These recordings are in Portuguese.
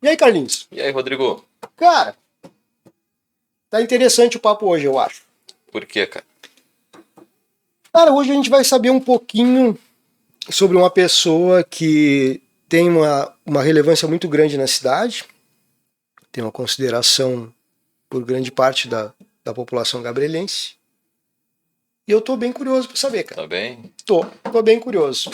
E aí, Carlinhos? E aí, Rodrigo? Cara, tá interessante o papo hoje, eu acho. Por quê, cara? Cara, hoje a gente vai saber um pouquinho sobre uma pessoa que tem uma relevância muito grande na cidade, tem uma consideração por grande parte da população gabrielense. E eu tô bem curioso pra saber, cara. Tá bem? Tô bem curioso. O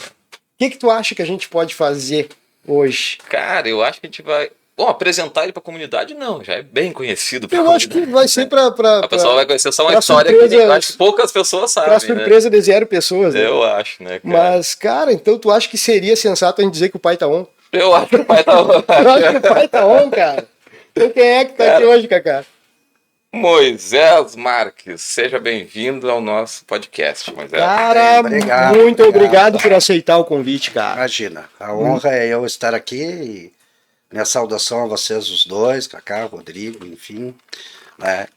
que tu acha que a gente pode fazer hoje? Cara, eu acho que a gente vai... Bom, apresentar ele pra comunidade, não. Já é bem conhecido pra Eu acho que vai ser pra A pessoa vai conhecer só uma pra história surpresa- que eu acho que poucas pessoas pra sabem, surpresa de zero pessoas, né? né? Eu acho, né, cara? Mas, cara, então tu acha que seria sensato a gente dizer que o pai tá on? Eu acho que o pai tá... Eu acho que o pai tá on, cara. Então quem é que tá aqui hoje, Cacá? Moisés Marques, seja bem-vindo ao nosso podcast, Moisés. Cara, Obrigado, muito obrigado por aceitar o convite, cara. Imagina, a honra é eu estar aqui e minha saudação a vocês os dois, Cacá, Rodrigo, enfim, né?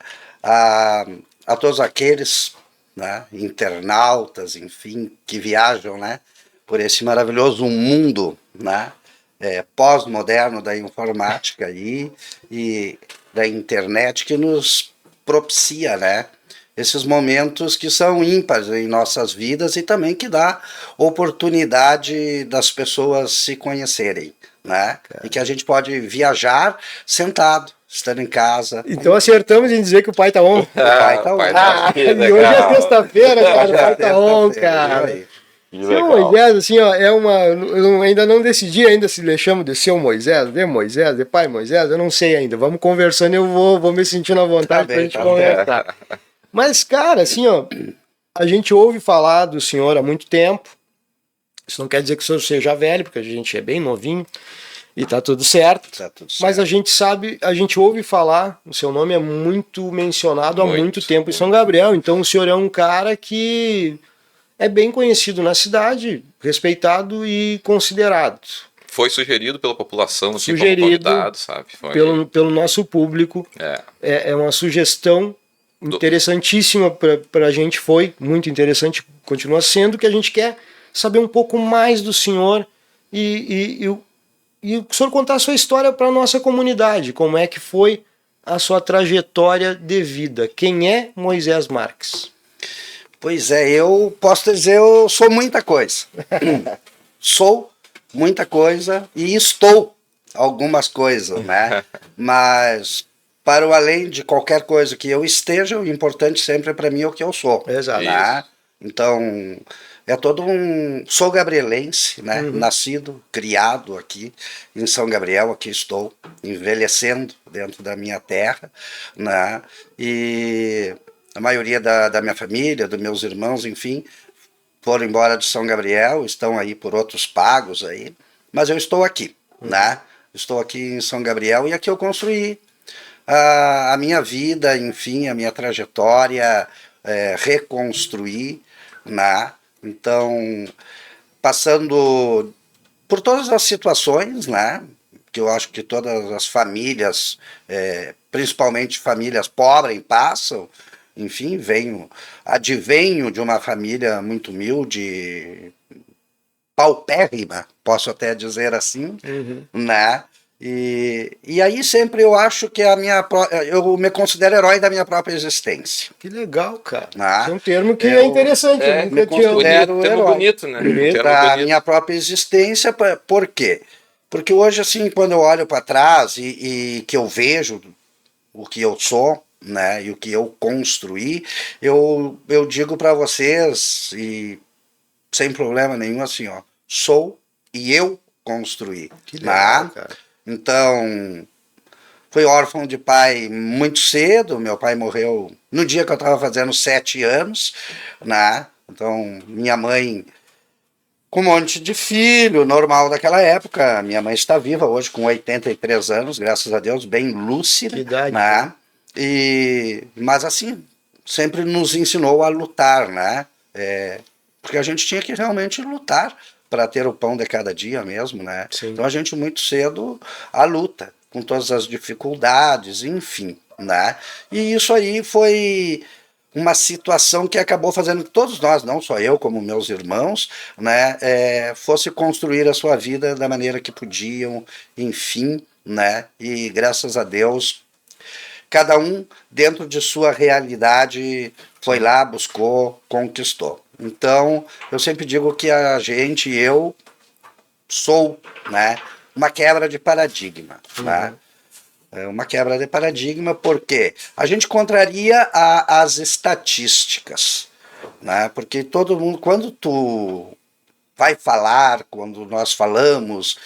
A todos aqueles, né, internautas, enfim, que viajam, né, por esse maravilhoso mundo, né, pós-moderno da informática e da internet que nos propicia, né, esses momentos que são ímpares em nossas vidas e também que dá oportunidade das pessoas se conhecerem, né? E que a gente pode viajar sentado, estando em casa. Então acertamos em dizer que o pai tá on. O pai tá on. E hoje é sexta-feira, cara, o pai tá on, cara. Que Seu legal. Moisés, assim, ó, eu ainda não decidi ainda se lhe chamo de seu Moisés, de pai Moisés, eu não sei ainda. Vamos conversando e eu vou me sentindo à vontade pra gente conversar. Mas, cara, assim, ó, a gente ouve falar do senhor há muito tempo. Isso não quer dizer que o senhor seja velho, porque a gente é bem novinho e tá tudo certo. Tá tudo certo. Mas a gente sabe, a gente ouve falar, o seu nome é muito mencionado há muito tempo em São Gabriel. Então o senhor é um cara que é bem conhecido na cidade, respeitado e considerado. Foi sugerido pela população, assim, Sugerido como convidado, sabe? Foi... Pelo nosso público. É uma sugestão interessantíssima para a gente, foi muito interessante, continua sendo, que a gente quer saber um pouco mais do senhor e o senhor contar a sua história para a nossa comunidade, como é que foi a sua trajetória de vida. Quem é Moisés Marques? Pois é, eu posso dizer, eu sou muita coisa. Sou muita coisa e estou algumas coisas, né? Mas para o além de qualquer coisa que eu esteja, o importante sempre para mim é o que eu sou. Exato. Né? Então, é todo um... Sou gabrielense, né? Nascido, criado aqui em São Gabriel, aqui estou, envelhecendo dentro da minha terra, né? E a maioria da minha família, dos meus irmãos, enfim, foram embora de São Gabriel, estão aí por outros pagos aí, mas eu estou aqui, né? Estou aqui em São Gabriel e aqui eu construí a minha vida, enfim, a minha trajetória, reconstruir, né? Então, passando por todas as situações, né? Que eu acho que todas as famílias, principalmente famílias pobres, passam. Enfim, advenho de uma família muito humilde, paupérrima, posso até dizer assim, né? E aí sempre eu acho que eu me considero herói da minha própria existência. Que legal, cara. Né? É um termo que é interessante. Eu nunca me considero termo herói bonito, né? da minha própria existência. Por quê? Porque hoje, assim, quando eu olho para trás e que eu vejo o que eu sou, né, e o que eu construí, eu digo para vocês, e sem problema nenhum, assim, ó, sou e eu construí. Que legal, cara. Então, fui órfão de pai muito cedo. Meu pai morreu no dia que eu estava fazendo 7 anos, né? Então, minha mãe, com um monte de filho, normal daquela época. Minha mãe está viva hoje com 83 anos, graças a Deus, bem lúcida. Que idade, né? Mas assim, sempre nos ensinou a lutar, né? Porque a gente tinha que realmente lutar para ter o pão de cada dia mesmo, né? Sim. Então a gente muito cedo a luta, com todas as dificuldades, enfim, né? E isso aí foi uma situação que acabou fazendo que todos nós, não só eu, como meus irmãos, né, fosse construir a sua vida da maneira que podiam, enfim, né? E graças a Deus, cada um dentro de sua realidade foi lá, buscou, conquistou. Então, eu sempre digo que eu sou, né, uma quebra de paradigma, né? É uma quebra de paradigma porque a gente contraria as estatísticas, né? Porque todo mundo, quando tu vai falar, quando nós falamos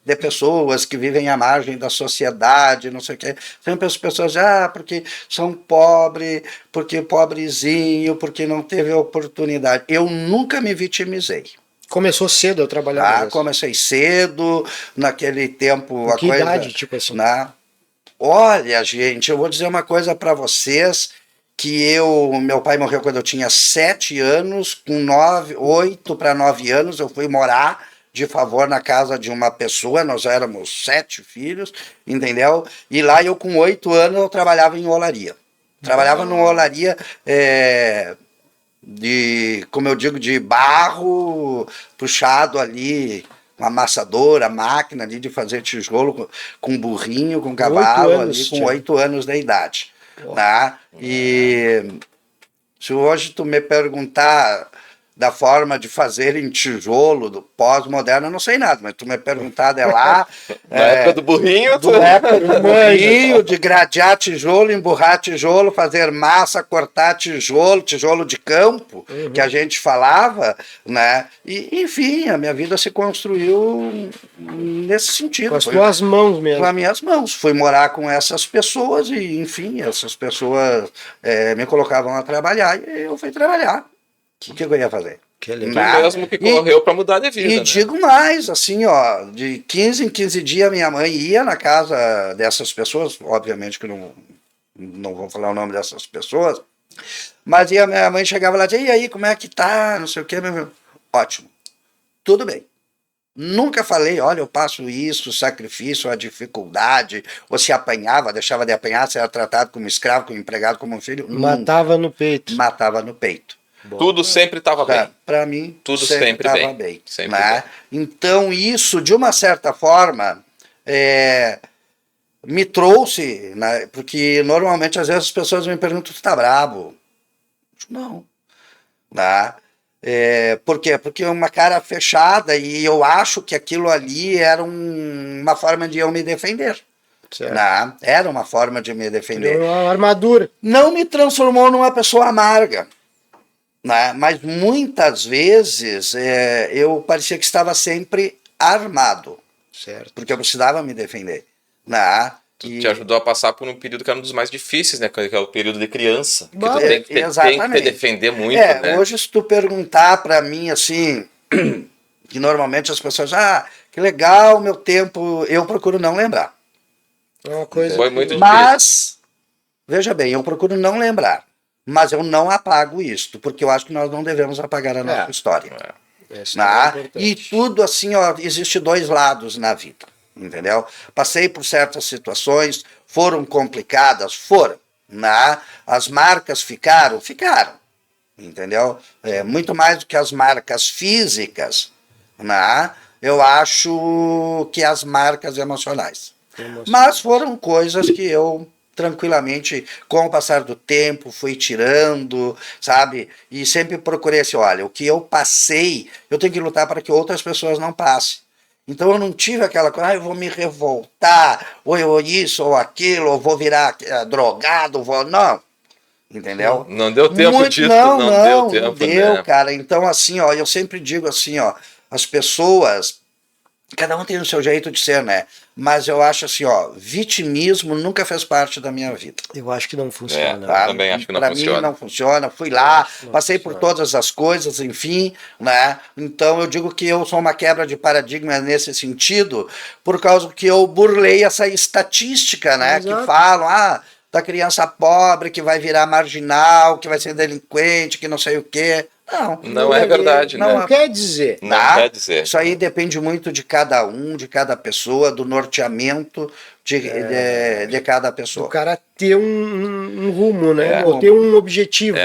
de pessoas que vivem à margem da sociedade, não sei o quê, sempre as pessoas porque são pobres, porque pobrezinho, porque não teve oportunidade. Eu nunca me vitimizei. Começou cedo a trabalhar. Comecei cedo, naquele tempo... Com que idade, tipo assim? Olha, gente, eu vou dizer uma coisa para vocês, que meu pai morreu quando eu tinha 7 anos, com 8 para 9 anos, eu fui morar de favor na casa de uma pessoa, nós éramos 7 filhos, entendeu? E lá eu com 8 anos eu trabalhava em olaria. Trabalhava numa olaria como eu digo, de barro puxado ali, uma amassadora, máquina ali de fazer tijolo com burrinho, com cavalo, ali com 8 anos de idade. Tá? E se hoje tu me perguntar da forma de fazer em tijolo do pós-moderno, eu não sei nada, mas tu me perguntar de lá... Na época do burrinho... Na época do burrinho, de gradear tijolo, emburrar tijolo, fazer massa, cortar tijolo de campo, que a gente falava, né? E, enfim, a minha vida se construiu nesse sentido. Com as tuas mãos mesmo. Com as minhas mãos. Fui morar com essas pessoas e, enfim, essas pessoas me colocavam a trabalhar e eu fui trabalhar. O que eu ia fazer? Que mesmo que correu para mudar de vida. E digo mais, assim, de 15 em 15 dias minha mãe ia na casa dessas pessoas, obviamente que não vou falar o nome dessas pessoas, mas a minha mãe chegava lá e dizia, e aí, como é que tá? Não sei o que, ótimo, tudo bem. Nunca falei, olha, eu passo isso, sacrifício, a dificuldade, ou se apanhava, deixava de apanhar, se era tratado como escravo, como empregado, como um filho. Matava no peito. Matava no peito. Bom. Tudo sempre estava bem. Para mim, tudo sempre estava bem. Sempre né? bem. Então, isso, de uma certa forma, me trouxe, né? Porque normalmente, às vezes, as pessoas me perguntam, tu tá bravo? Não. Né? Por quê? Porque é uma cara fechada e eu acho que aquilo ali era uma forma de eu me defender. Né? Era uma forma de me defender. Uma armadura. Não me transformou numa pessoa amarga. Né? Mas muitas vezes eu parecia que estava sempre armado, certo? Porque eu precisava me defender. Né? Te ajudou a passar por um período que era um dos mais difíceis, né? Que é o período de criança. Que tu tem que te defender muito. Né? Hoje, se tu perguntar para mim assim, que normalmente as pessoas, que legal, meu tempo, eu procuro não lembrar. É uma coisa. Foi muito difícil. Mas, veja bem, eu procuro não lembrar. Mas eu não apago isto, porque eu acho que nós não devemos apagar a nossa história. E tudo assim, existe 2 lados na vida, entendeu? Passei por certas situações, foram complicadas, foram. As marcas ficaram, entendeu? Muito mais do que as marcas físicas, eu acho que as marcas emocionais. Mas foram coisas que eu tranquilamente, com o passar do tempo, fui tirando, sabe? E sempre procurei assim, olha, o que eu passei, eu tenho que lutar para que outras pessoas não passem. Então eu não tive aquela coisa, eu vou me revoltar, ou eu isso, ou aquilo, ou vou virar drogado, não. Entendeu? Não deu tempo disso, não deu tempo. Não deu, cara. Então assim, eu sempre digo assim, as pessoas, cada um tem o seu jeito de ser, né? Mas eu acho assim, vitimismo nunca fez parte da minha vida. Eu acho que não funciona. Eu também acho que não funciona. Pra mim não funciona. Fui lá, passei por todas as coisas, enfim, né? Então eu digo que eu sou uma quebra de paradigma nesse sentido, por causa que eu burlei essa estatística, né? Exato. Que falam, da criança pobre que vai virar marginal, que vai ser delinquente, que não sei o quê. Não é verdade, né? Não quer dizer. Não quer dizer. Isso aí depende muito de cada um, de cada pessoa, do norteamento de cada pessoa. O cara ter um rumo, né? Ou ter um objetivo.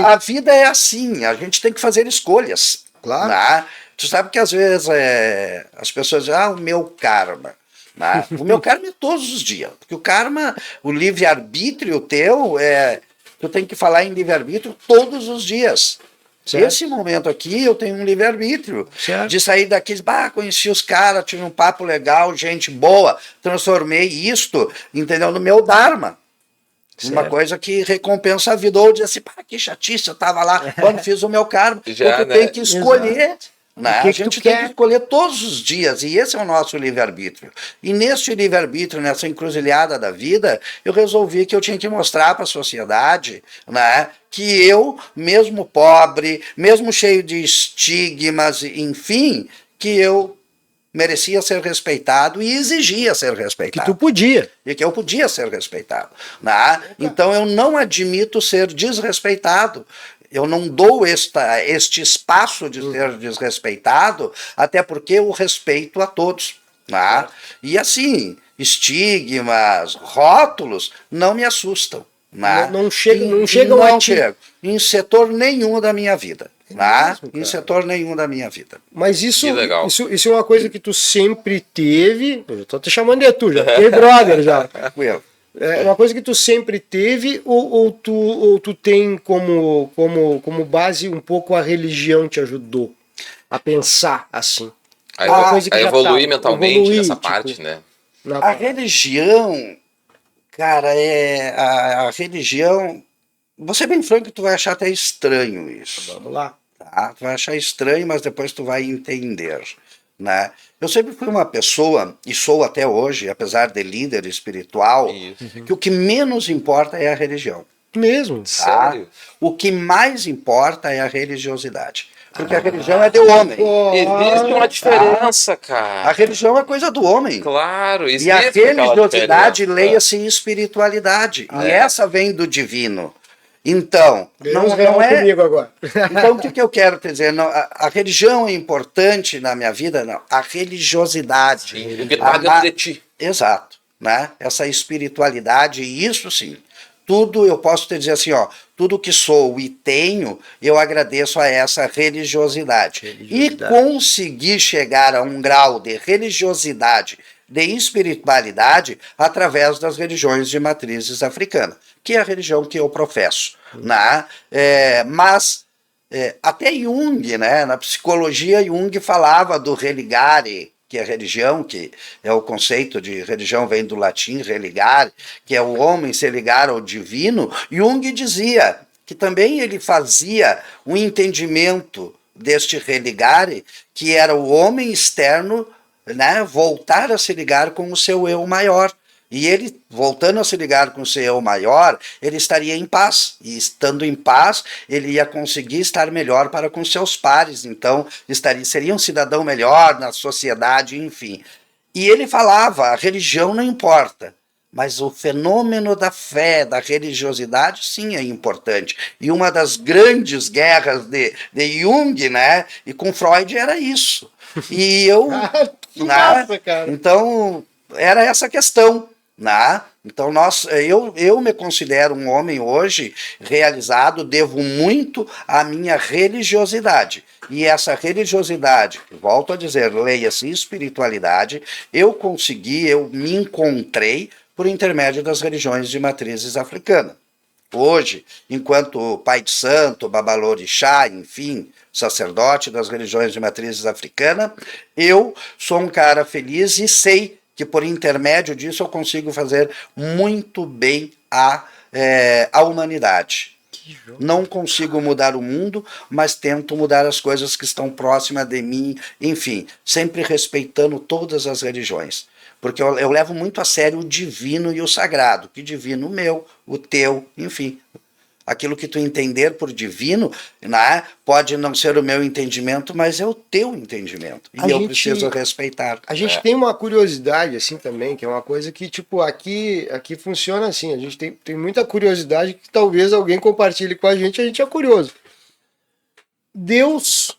A vida é assim, a gente tem que fazer escolhas. Claro. Tu sabe que às vezes as pessoas dizem, o meu karma. Né? O meu karma é todos os dias. Porque o karma, o livre-arbítrio teu, tu tem que falar em livre-arbítrio todos os dias. Certo. Nesse momento aqui, eu tenho um livre-arbítrio de sair daqui, conheci os caras, tive um papo legal, gente boa, transformei isto, entendeu, no meu dharma. Certo. Uma coisa que recompensa a vida. Ou dizer assim, que chatice, eu estava lá quando fiz o meu karma. Já, tu tem que escolher. Exato. Né? A gente tem que escolher todos os dias, e esse é o nosso livre-arbítrio. E nesse livre-arbítrio, nessa encruzilhada da vida, eu resolvi que eu tinha que mostrar para a sociedade, né, que eu, mesmo pobre, mesmo cheio de estigmas, enfim, que eu merecia ser respeitado e exigia ser respeitado. Que tu podia. E que eu podia ser respeitado. Né? Então eu não admito ser desrespeitado. Eu não dou este espaço de ser desrespeitado, até porque eu respeito a todos. Né? E assim, estigmas, rótulos não me assustam. Né? Não chegam a ti. Em setor nenhum da minha vida. Né? Em setor nenhum da minha vida. Mas isso é uma coisa que tu sempre teve. Eu tô te chamando de tu, já fiquei brother já. É uma coisa que tu sempre teve, ou tu tem como base um pouco a religião te ajudou a pensar assim? A evoluir mentalmente nessa parte, né? A religião, cara, a religião... Vou ser bem franco que tu vai achar até estranho isso. Vamos lá. Tá? Tu vai achar estranho, mas depois tu vai entender. Né? Eu sempre fui uma pessoa, e sou até hoje, apesar de líder espiritual, que o que menos importa é a religião. Mesmo? Tá? Sério? O que mais importa é a religiosidade. Porque a religião é do homem. Existe uma diferença, cara. A religião é coisa do homem. Claro, existe. E a religiosidade, leia-se espiritualidade. E essa vem do divino. Então, não é comigo agora. Então, o que eu quero te dizer? Não, a religião é importante na minha vida? Não. A religiosidade. Sim, o que está dentro de ti. Exato. Né? Essa espiritualidade, isso sim. Tudo, eu posso te dizer assim, tudo que sou e tenho, eu agradeço a essa religiosidade. E conseguir chegar a um grau de religiosidade, de espiritualidade, através das religiões de matrizes africanas, que é a religião que eu professo. Né? Mas até Jung, né? Na psicologia, Jung falava do religare, que é religião, que é o conceito de religião, vem do latim religare, que é o homem se ligar ao divino. Jung dizia que também ele fazia um entendimento deste religare, que era o homem externo, né, voltar a se ligar com o seu eu maior. E ele, voltando a se ligar com o seu eu maior, ele estaria em paz. E estando em paz, ele ia conseguir estar melhor para com seus pares. Então, seria um cidadão melhor na sociedade, enfim. E ele falava, a religião não importa, mas o fenômeno da fé, da religiosidade, sim, é importante. E uma das grandes guerras de Jung, né, e com Freud, era isso. E eu... Nossa, cara. Então, era essa questão. Né? Então eu me considero um homem hoje realizado, devo muito à minha religiosidade. E essa religiosidade, volto a dizer, leia-se espiritualidade, eu me encontrei por intermédio das religiões de matrizes africanas. Hoje, enquanto pai de santo, babalorixá, enfim, sacerdote das religiões de matrizes africanas, eu sou um cara feliz e sei que por intermédio disso eu consigo fazer muito bem a humanidade. Não consigo mudar o mundo, mas tento mudar as coisas que estão próximas de mim, enfim, sempre respeitando todas as religiões. Porque eu levo muito a sério o divino e o sagrado. Que divino? O meu, o teu, enfim. Aquilo que tu entender por divino, né, pode não ser o meu entendimento, mas é o teu entendimento. E eu preciso respeitar. A gente tem uma curiosidade assim também, que é uma coisa que, tipo, aqui funciona assim. A gente tem muita curiosidade que talvez alguém compartilhe com a gente é curioso. Deus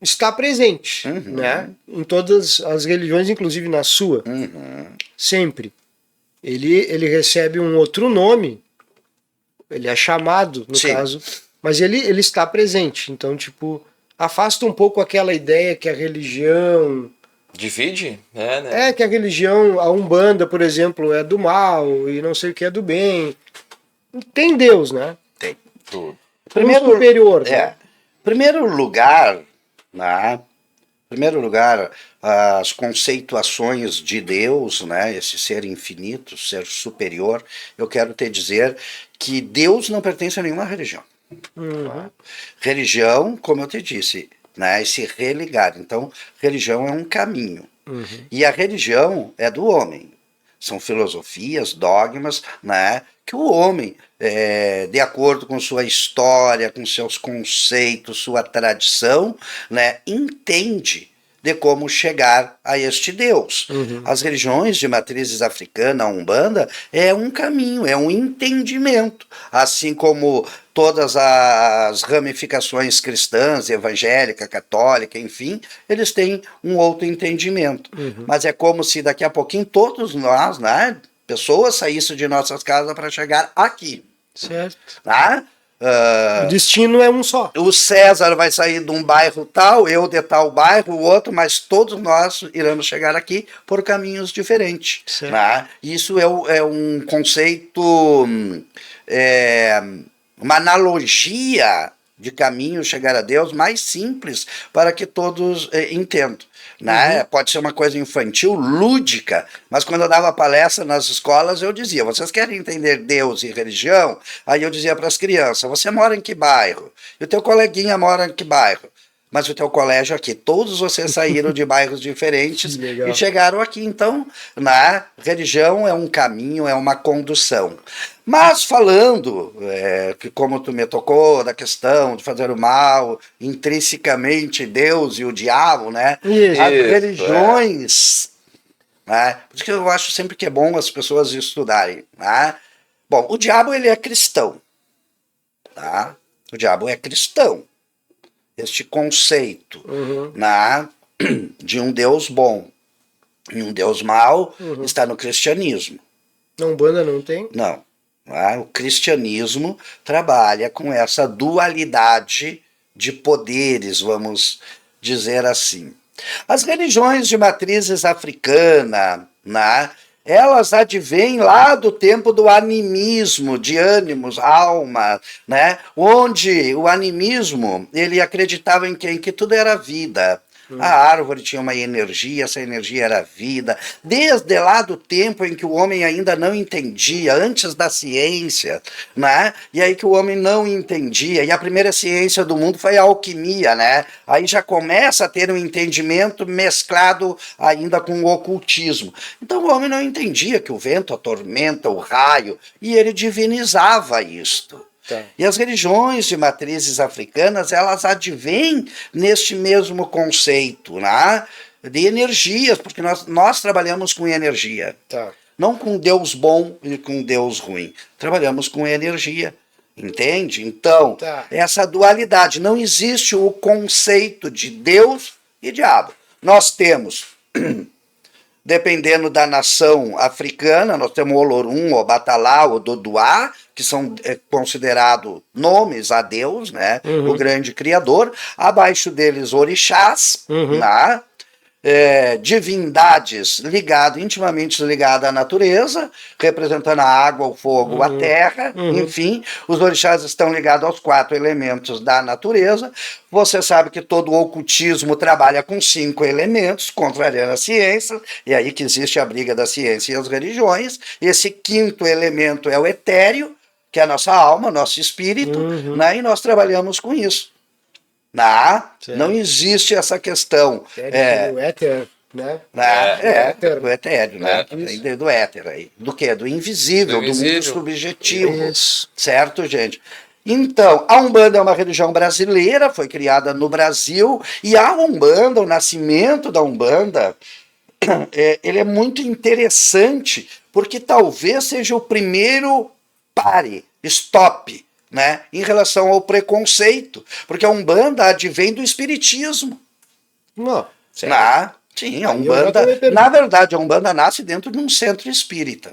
está presente, né? Em todas as religiões, inclusive na sua. Sempre. Ele recebe um outro nome. Ele é chamado, no caso, mas ele está presente. Então, tipo, afasta um pouco aquela ideia que a religião Divide? Né? É que a religião, a Umbanda, por exemplo, é do mal e não sei o que é do bem. Tem Deus, né? Tem. Tudo. Primeiro superior. Né? Primeiro lugar, né? Primeiro lugar, as conceituações de Deus, né? Esse ser infinito, ser superior. Eu quero te dizer que Deus não pertence a nenhuma religião. Uhum. Religião, como eu te disse, né? Se religar. Então, religião é um caminho. Uhum. E a religião é do homem. São filosofias, dogmas, né? Que o homem, de acordo com sua história, com seus conceitos, sua tradição, né? Entende de como chegar a este Deus. Uhum. As religiões de matrizes africana, a Umbanda, é um caminho, é um entendimento, assim como todas as ramificações cristãs, evangélica, católica, enfim, eles têm um outro entendimento. Uhum. Mas é como se daqui a pouquinho todos nós, né, pessoas saíssem de nossas casas para chegar aqui. Certo. Tá? O destino é um só. O César vai sair de um bairro tal, eu de tal bairro, o outro, mas todos nós iremos chegar aqui por caminhos diferentes. Né? Isso é um conceito, uma analogia de caminho chegar a Deus mais simples para que todos entendam. Né? Uhum. Pode ser uma coisa infantil, lúdica, mas quando eu dava palestra nas escolas, eu dizia, vocês querem entender Deus e religião? Aí eu dizia para as crianças, você mora em que bairro? E o teu coleguinha mora em que bairro? Mas o teu colégio aqui, todos vocês saíram de bairros diferentes e chegaram aqui. Então, na religião é um caminho, é uma condução. Mas falando, que como tu me tocou, da questão de fazer o mal, intrinsecamente Deus e o diabo, né? Isso, as religiões, né? Por isso que eu acho sempre que é bom as pessoas estudarem. Né? Bom, o diabo ele é cristão. Tá? O diabo é cristão. Este conceito de um Deus bom e um Deus mau está no cristianismo. Na Umbanda não tem? Não. O cristianismo trabalha com essa dualidade de poderes, vamos dizer assim. As religiões de matrizes africana, né, elas advêm lá do tempo do animismo, de ânimos, alma, né, onde o animismo ele acreditava em quem? Que tudo era vida. A árvore tinha uma energia, essa energia era vida. Desde lá do tempo em que o homem ainda não entendia, antes da ciência, né? E aí que o homem não entendia. E a primeira ciência do mundo foi a alquimia, né? Aí já começa a ter um entendimento mesclado ainda com o ocultismo. Então o homem não entendia que o vento, a tormenta, o raio, e ele divinizava isto. Tá. E as religiões de matrizes africanas, elas advêm neste mesmo conceito, né? De energias, porque nós trabalhamos com energia. Tá. Não com Deus bom e com Deus ruim. Trabalhamos com energia, entende? Então, essa dualidade, não existe o conceito de Deus e diabo. Nós temos... Dependendo da nação africana, nós temos o Olorum, o Batalá, o Doduá, que são considerados nomes a Deus, né? O grande criador. Abaixo deles, orixás, né? Divindades intimamente ligadas à natureza, representando a água, o fogo, a terra, enfim, os orixás estão ligados aos 4 elementos da natureza. Você sabe que todo o ocultismo trabalha com 5 elementos, contrariando a ciência, e aí que existe a briga da ciência e as religiões. Esse 5º elemento é o etéreo, que é a nossa alma, nosso espírito, né? E nós trabalhamos com isso. Não existe essa questão. O éter, né? Do etéreo, né? Do éter aí. Do que? Do invisível, do mundo subjetivo. Isso. Certo, gente? Então, a Umbanda é uma religião brasileira, foi criada no Brasil, e a Umbanda, o nascimento da Umbanda, ele é muito interessante, porque talvez seja o primeiro stop, né, em relação ao preconceito, porque a Umbanda advém do espiritismo. Sim, a Umbanda, na verdade, a Umbanda nasce dentro de um centro espírita.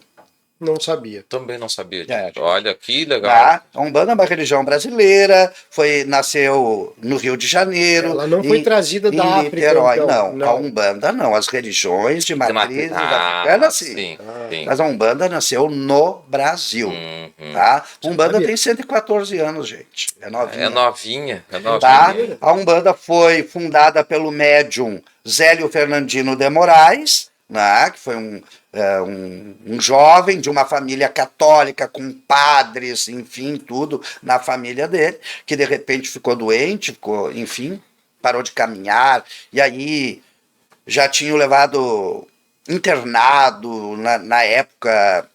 Não sabia. Também não sabia. Olha, que legal. A Umbanda é uma religião brasileira, nasceu no Rio de Janeiro. Ela não foi trazida da África, Niterói. então. Não, a Umbanda não. As religiões de matrizes africanas, sim. Mas a Umbanda nasceu no Brasil. Tá? A Umbanda tem 114 anos, gente. É novinha. Tá? A Umbanda foi fundada pelo médium Zélio Fernandino de Moraes, né? Que foi um jovem de uma família católica, com padres, enfim, tudo na família dele, que de repente ficou doente, enfim, parou de caminhar, e aí já tinha levado internado na época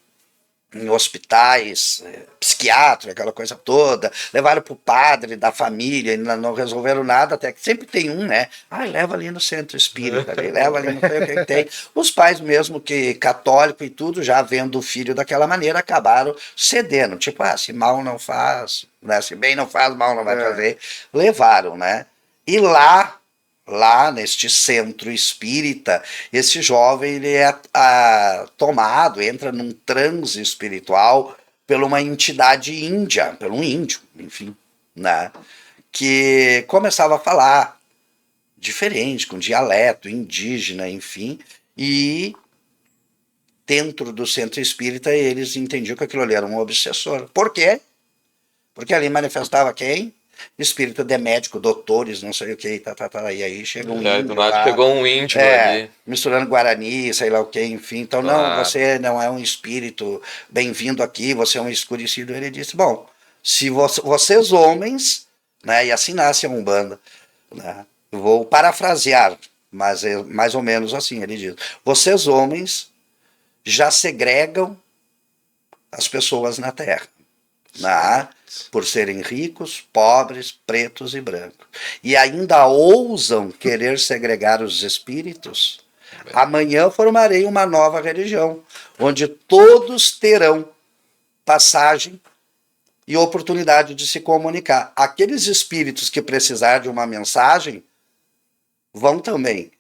em hospitais psiquiátricos, aquela coisa toda, levaram para o padre da família, ainda não resolveram nada, até que sempre tem um, né? Leva ali no centro espírita, leva ali, não sei o que tem. Os pais mesmo, que católico e tudo, já vendo o filho daquela maneira, acabaram cedendo, tipo, se mal não faz, né? Se bem não faz, mal não vai fazer, levaram, né? E lá neste centro espírita, esse jovem ele é tomado, entra num transe espiritual por uma entidade índia, por um índio, enfim, né, que começava a falar diferente, com dialeto indígena, enfim, e dentro do centro espírita eles entendiam que aquilo ali era um obsessor. Por quê? Porque ali manifestava quem? Espírito de médico, doutores, não sei o que, e aí chega um índio. Do nada pegou um índio ali. Misturando Guarani, sei lá o que, enfim. Então, não, você não é um espírito bem-vindo aqui, você é um escurecido. Ele disse, bom, se vocês homens, né, e assim nasce a Umbanda, né, eu vou parafrasear, mas é mais ou menos assim, ele diz, vocês homens já segregam as pessoas na Terra. Por serem ricos, pobres, pretos e brancos. E ainda ousam querer segregar os espíritos. Amanhã formarei uma nova religião, onde todos terão passagem e oportunidade de se comunicar. Aqueles espíritos que precisarem de uma mensagem vão também.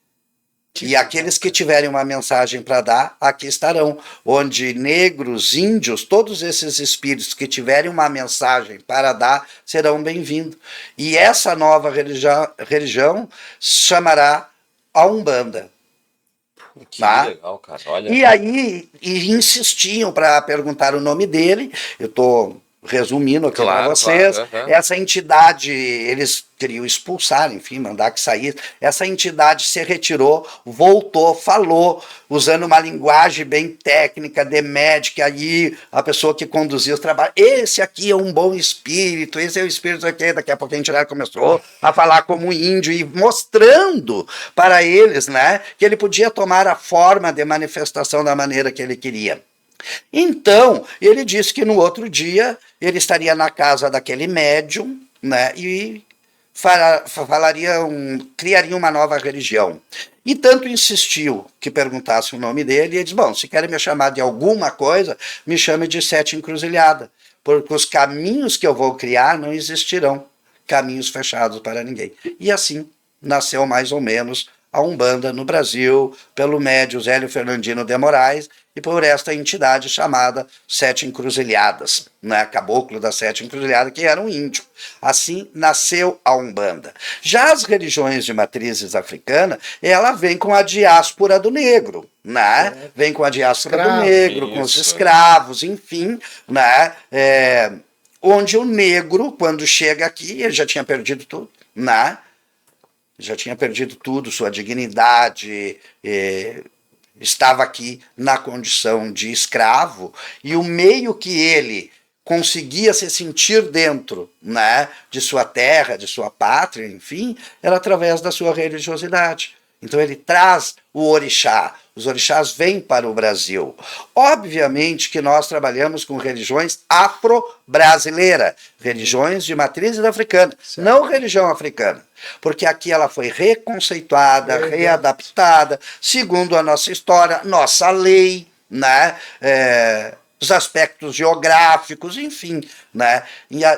E aqueles que tiverem uma mensagem para dar, aqui estarão. Onde negros, índios, todos esses espíritos que tiverem uma mensagem para dar, serão bem-vindos. E essa nova religião chamará a Umbanda. Que legal, cara. Olha. E aí insistiam para perguntar o nome dele. Eu estou resumindo aqui para vocês. Essa entidade, eles queriam expulsar, enfim, mandar que saísse. Essa entidade se retirou, voltou, falou, usando uma linguagem bem técnica, de médica, aí a pessoa que conduzia os trabalhos, esse aqui é um bom espírito, esse é o espírito aqui, daqui a pouco a entidade começou a falar como índio, e mostrando para eles, né, que ele podia tomar a forma de manifestação da maneira que ele queria. Então, ele disse que no outro dia ele estaria na casa daquele médium, né, e criaria uma nova religião. E tanto insistiu que perguntasse o nome dele, e ele disse, bom, se querem me chamar de alguma coisa, me chame de Sete Encruzilhadas, porque os caminhos que eu vou criar não existirão caminhos fechados para ninguém. E assim nasceu mais ou menos a Umbanda no Brasil, pelo médium Zélio Fernandino de Moraes, e por esta entidade chamada Sete Encruzilhadas, né? Caboclo das Sete Encruzilhadas, que era um índio. Assim nasceu a Umbanda. Já as religiões de matrizes africanas, ela vem com a diáspora do negro, né? Vem com a diáspora do negro, com os escravos, enfim, né? Onde o negro, quando chega aqui, ele já tinha perdido tudo, né? Já tinha perdido tudo, sua dignidade, estava aqui na condição de escravo, e o meio que ele conseguia se sentir dentro, né, de sua terra, de sua pátria, enfim, era através da sua religiosidade. Então ele traz o orixá. Os orixás vêm para o Brasil. Obviamente que nós trabalhamos com religiões afro-brasileiras, religiões de matrizes africanas, não religião africana. Porque aqui ela foi reconceituada, readaptada, segundo a nossa história, nossa lei, né? Os aspectos geográficos, enfim. Né?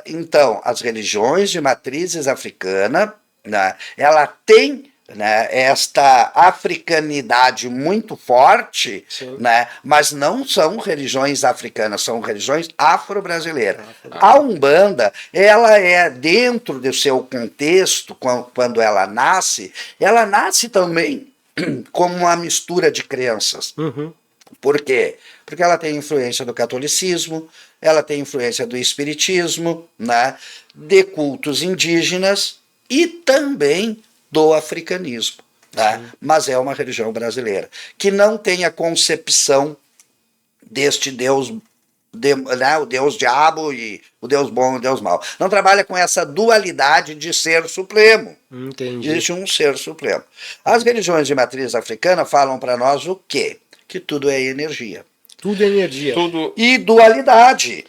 Então, as religiões de matrizes africanas, né, ela tem né, esta africanidade muito forte, né, mas não são religiões africanas, são religiões afro-brasileiras. A Umbanda, ela é, dentro do seu contexto, quando ela nasce também como uma mistura de crenças. Por quê? Porque ela tem influência do catolicismo, ela tem influência do espiritismo, né, de cultos indígenas e também do africanismo. Né? Mas é uma religião brasileira, que não tem a concepção deste Deus, né, o Deus diabo e o Deus bom e o Deus mau. Não trabalha com essa dualidade de ser supremo. Entendi. Existe um ser supremo. As religiões de matriz africana falam para nós o quê? Que tudo é energia. Tudo é energia. Tudo. E dualidade.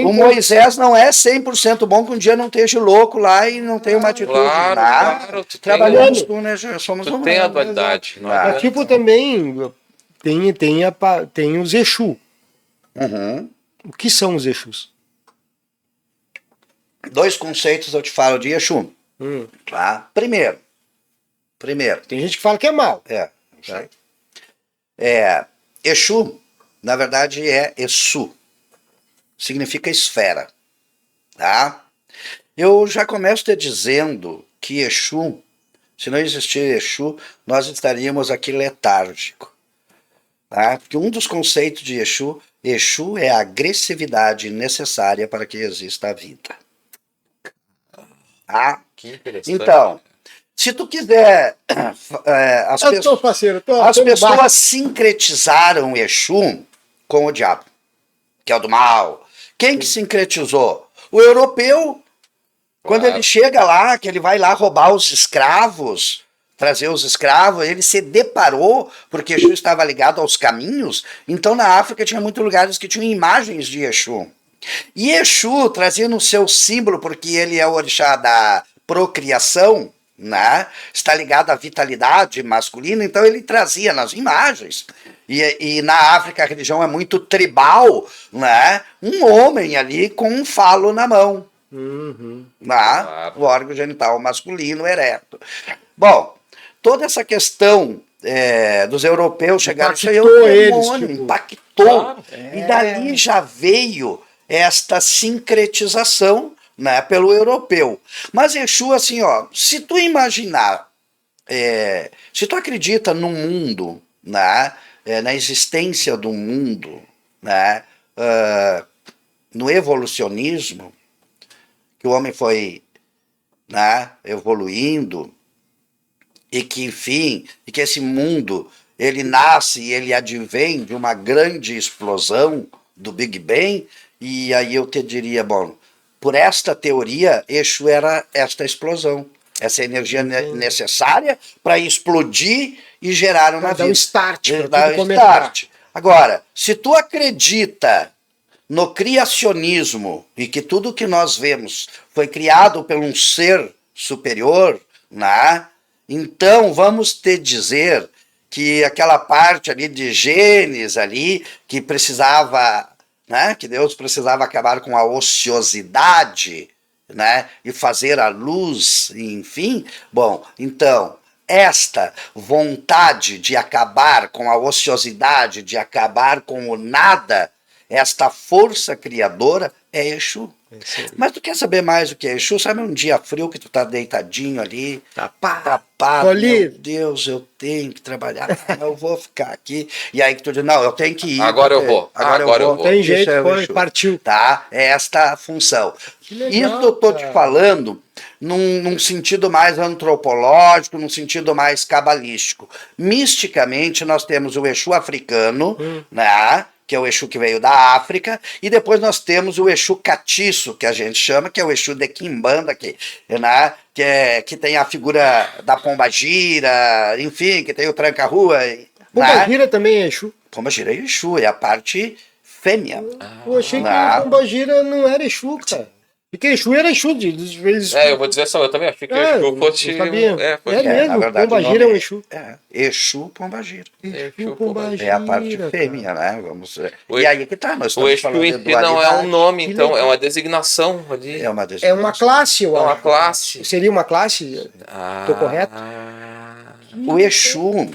O Moisés não é 100% bom que um dia não esteja louco lá e não tenha uma atitude. Claro, trabalhamos com, né, somos humanos. Tem a dualidade. Mas tipo também tem os Exu. O que são os Exus? 2 conceitos eu te falo de Exu. Tá? Primeiro. Tem gente que fala que é mal. Exu, na verdade, é Exu. Significa esfera. Tá? Eu já começo te dizendo que Exu, se não existir Exu, nós estaríamos aqui letárgicos. Tá? Porque um dos conceitos de Exu é a agressividade necessária para que exista a vida. Tá? Que interessante. Então, se tu quiser... as pessoas sincretizaram Exu com o diabo, que é o do mal. Quem que sincretizou? O europeu. Quando ele chega lá, que ele vai lá roubar os escravos, trazer os escravos, ele se deparou, porque Exu estava ligado aos caminhos, então na África tinha muitos lugares que tinham imagens de Exu. E Exu trazia no seu símbolo, porque ele é o orixá da procriação, né? Está ligado à vitalidade masculina, então ele trazia nas imagens. E na África a religião é muito tribal, né? Um homem ali com um falo na mão. Né? O órgão genital masculino ereto. Bom, toda essa questão dos europeus chegaram... Impactou. E dali já veio esta sincretização, né, pelo europeu. Mas Exu, assim, ó, se tu imaginar, se tu acredita no mundo, né, na existência do mundo, né, no evolucionismo, que o homem foi, né, evoluindo, e que, enfim, e que esse mundo, ele nasce e ele advém de uma grande explosão do Big Bang, e aí eu te diria, bom, por esta teoria, Exu era esta explosão, essa energia necessária para explodir e gerar uma vida. Dar um start. Agora, se tu acredita no criacionismo e que tudo que nós vemos foi criado por um ser superior, né? Então vamos te dizer que aquela parte ali de genes ali que precisava, né, que Deus precisava acabar com a ociosidade, né, e fazer a luz, enfim. Bom, então esta vontade de acabar com a ociosidade, de acabar com o nada, esta força criadora é Exu. Mas tu quer saber mais do que é Exu? Sabe um dia frio que tu tá deitadinho ali, tapado, meu Deus, eu tenho que trabalhar, eu vou ficar aqui. E aí que tu diz, não, eu tenho que ir. Agora eu vou. Tem jeito, partiu. Tá? É esta a função. Legal, isso eu tô te falando num sentido mais antropológico, num sentido mais cabalístico. Misticamente, nós temos o Exu africano, né? Que é o Exu que veio da África, e depois nós temos o Exu catiço, que a gente chama, que é o Exu de Quimbanda, né, que tem a figura da pombagira, enfim, que tem o tranca-rua. Pombagira, né? Também é Exu? Pombagira é Exu, é a parte fêmea. Eu achei que a pombagira não era Exu, cara. Porque Exu era Exu de vezes. Eu vou dizer só, eu também achei que Exu fosse. Sabia. Mesmo, na verdade, pombagira é um Exu. Exu pombagira. Exu pombagira. É a parte fêmea, né? Vamos ver. E aí que tá, nós estamos falando de dualidade. Não é um nome, então, é uma designação ali. É uma designação. É uma classe, eu acho. É uma classe. Seria uma classe? Tô correto? O Exu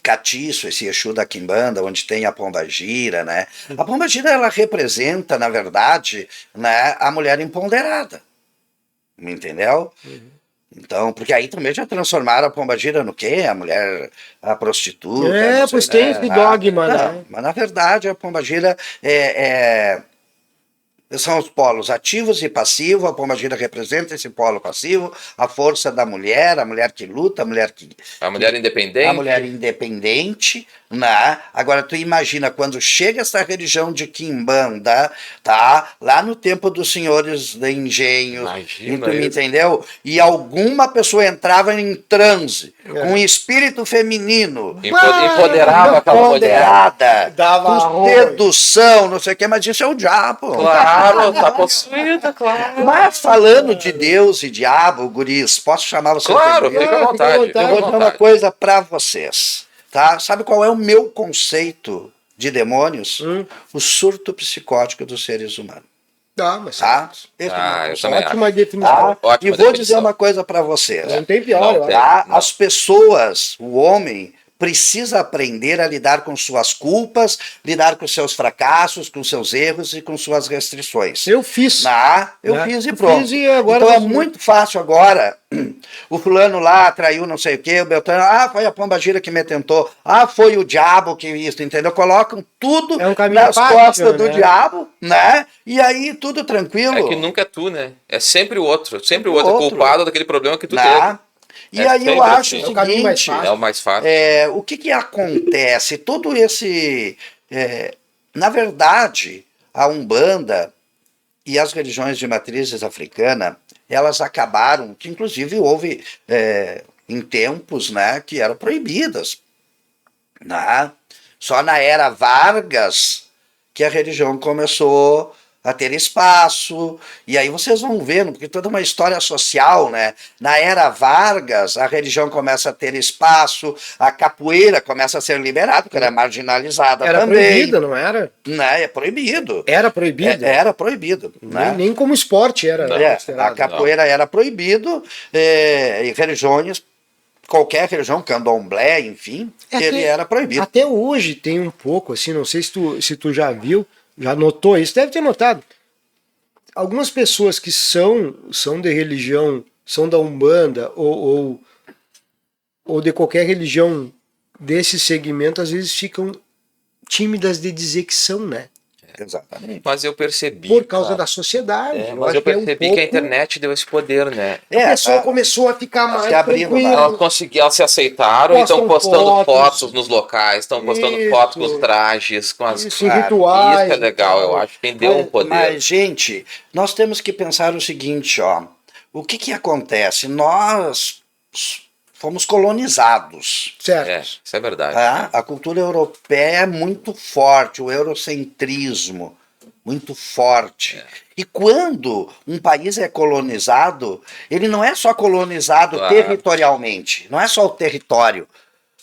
Catiço, esse Exu da Quimbanda, onde tem a Pombagira, né? A Pombagira, ela representa, na verdade, né, a mulher empoderada. Me entendeu? Então, porque aí também já transformaram a Pombagira no quê? A prostituta. Pois tem esse dogma, né? Mas na verdade a Pombagira são os polos ativos e passivos. A Pombagira representa esse polo passivo, a força da mulher, a mulher que luta, a mulher independente. A mulher independente, né? Agora tu imagina quando chega essa religião de Quimbanda, tá? Lá no tempo dos senhores de engenho, tu me entendeu? E alguma pessoa entrava em transe com um espírito feminino, empoderava aquela mulher, com sedução, não sei o que, mas isso é o diabo. Claro, tá possuída, claro. Mas falando de Deus e diabo, guris, posso chamar vocês? Claro, fica à vontade. Eu vou dizer uma coisa pra vocês, tá? Sabe qual é o meu conceito de demônios? O surto psicótico dos seres humanos. Mas tá? Ótima definição. E vou dizer uma coisa pra vocês. Não tem pior, tá? As pessoas, o homem, precisa aprender a lidar com suas culpas, lidar com seus fracassos, com seus erros e com suas restrições. Eu fiz. Eu fiz e pronto. Então é muito fácil agora. O fulano lá traiu não sei o que, o Beltrano, foi a Pombagira que me tentou, foi o diabo que isso, entendeu? Colocam tudo nas costas do diabo, né? E aí tudo tranquilo. É que nunca é tu, né? É sempre o outro culpado daquele problema que tu teve. E aí eu acho o seguinte, é o mais fácil. O que acontece? Todo esse... na verdade, a Umbanda e as religiões de matrizes africana, elas acabaram, que inclusive houve em tempos, né, que eram proibidas. Né? Só na era Vargas que a religião começou a ter espaço, e aí vocês vão vendo, porque toda uma história social, né? Na era Vargas, a religião começa a ter espaço, a capoeira começa a ser liberada, porque era marginalizada também. Era proibida, não era? Né? É proibido. Era proibido? Era proibido. Né? Nem como esporte era. A capoeira era proibido, e religiões, qualquer religião, candomblé, enfim, ele era proibido. Até hoje tem um pouco, assim, não sei se tu já viu, já notou isso, deve ter notado. Algumas pessoas que são de religião, são da Umbanda ou de qualquer religião desse segmento, às vezes ficam tímidas de dizer que são, né? Exatamente. Mas eu percebi. Por causa da sociedade. Mas eu percebi que a internet deu esse poder, né? A pessoa começou a ficar mais tranquila. Elas se aceitaram e estão postando fotos nos locais, estão postando fotos com os trajes, com as rituais. Isso é legal, eu acho. Quem deu um poder. Mas, gente, nós temos que pensar o seguinte, ó. O que acontece? Nós fomos colonizados. Certo. Isso é verdade. A cultura europeia é muito forte, o eurocentrismo, muito forte. E quando um país é colonizado, ele não é só colonizado territorialmente, não é só o território,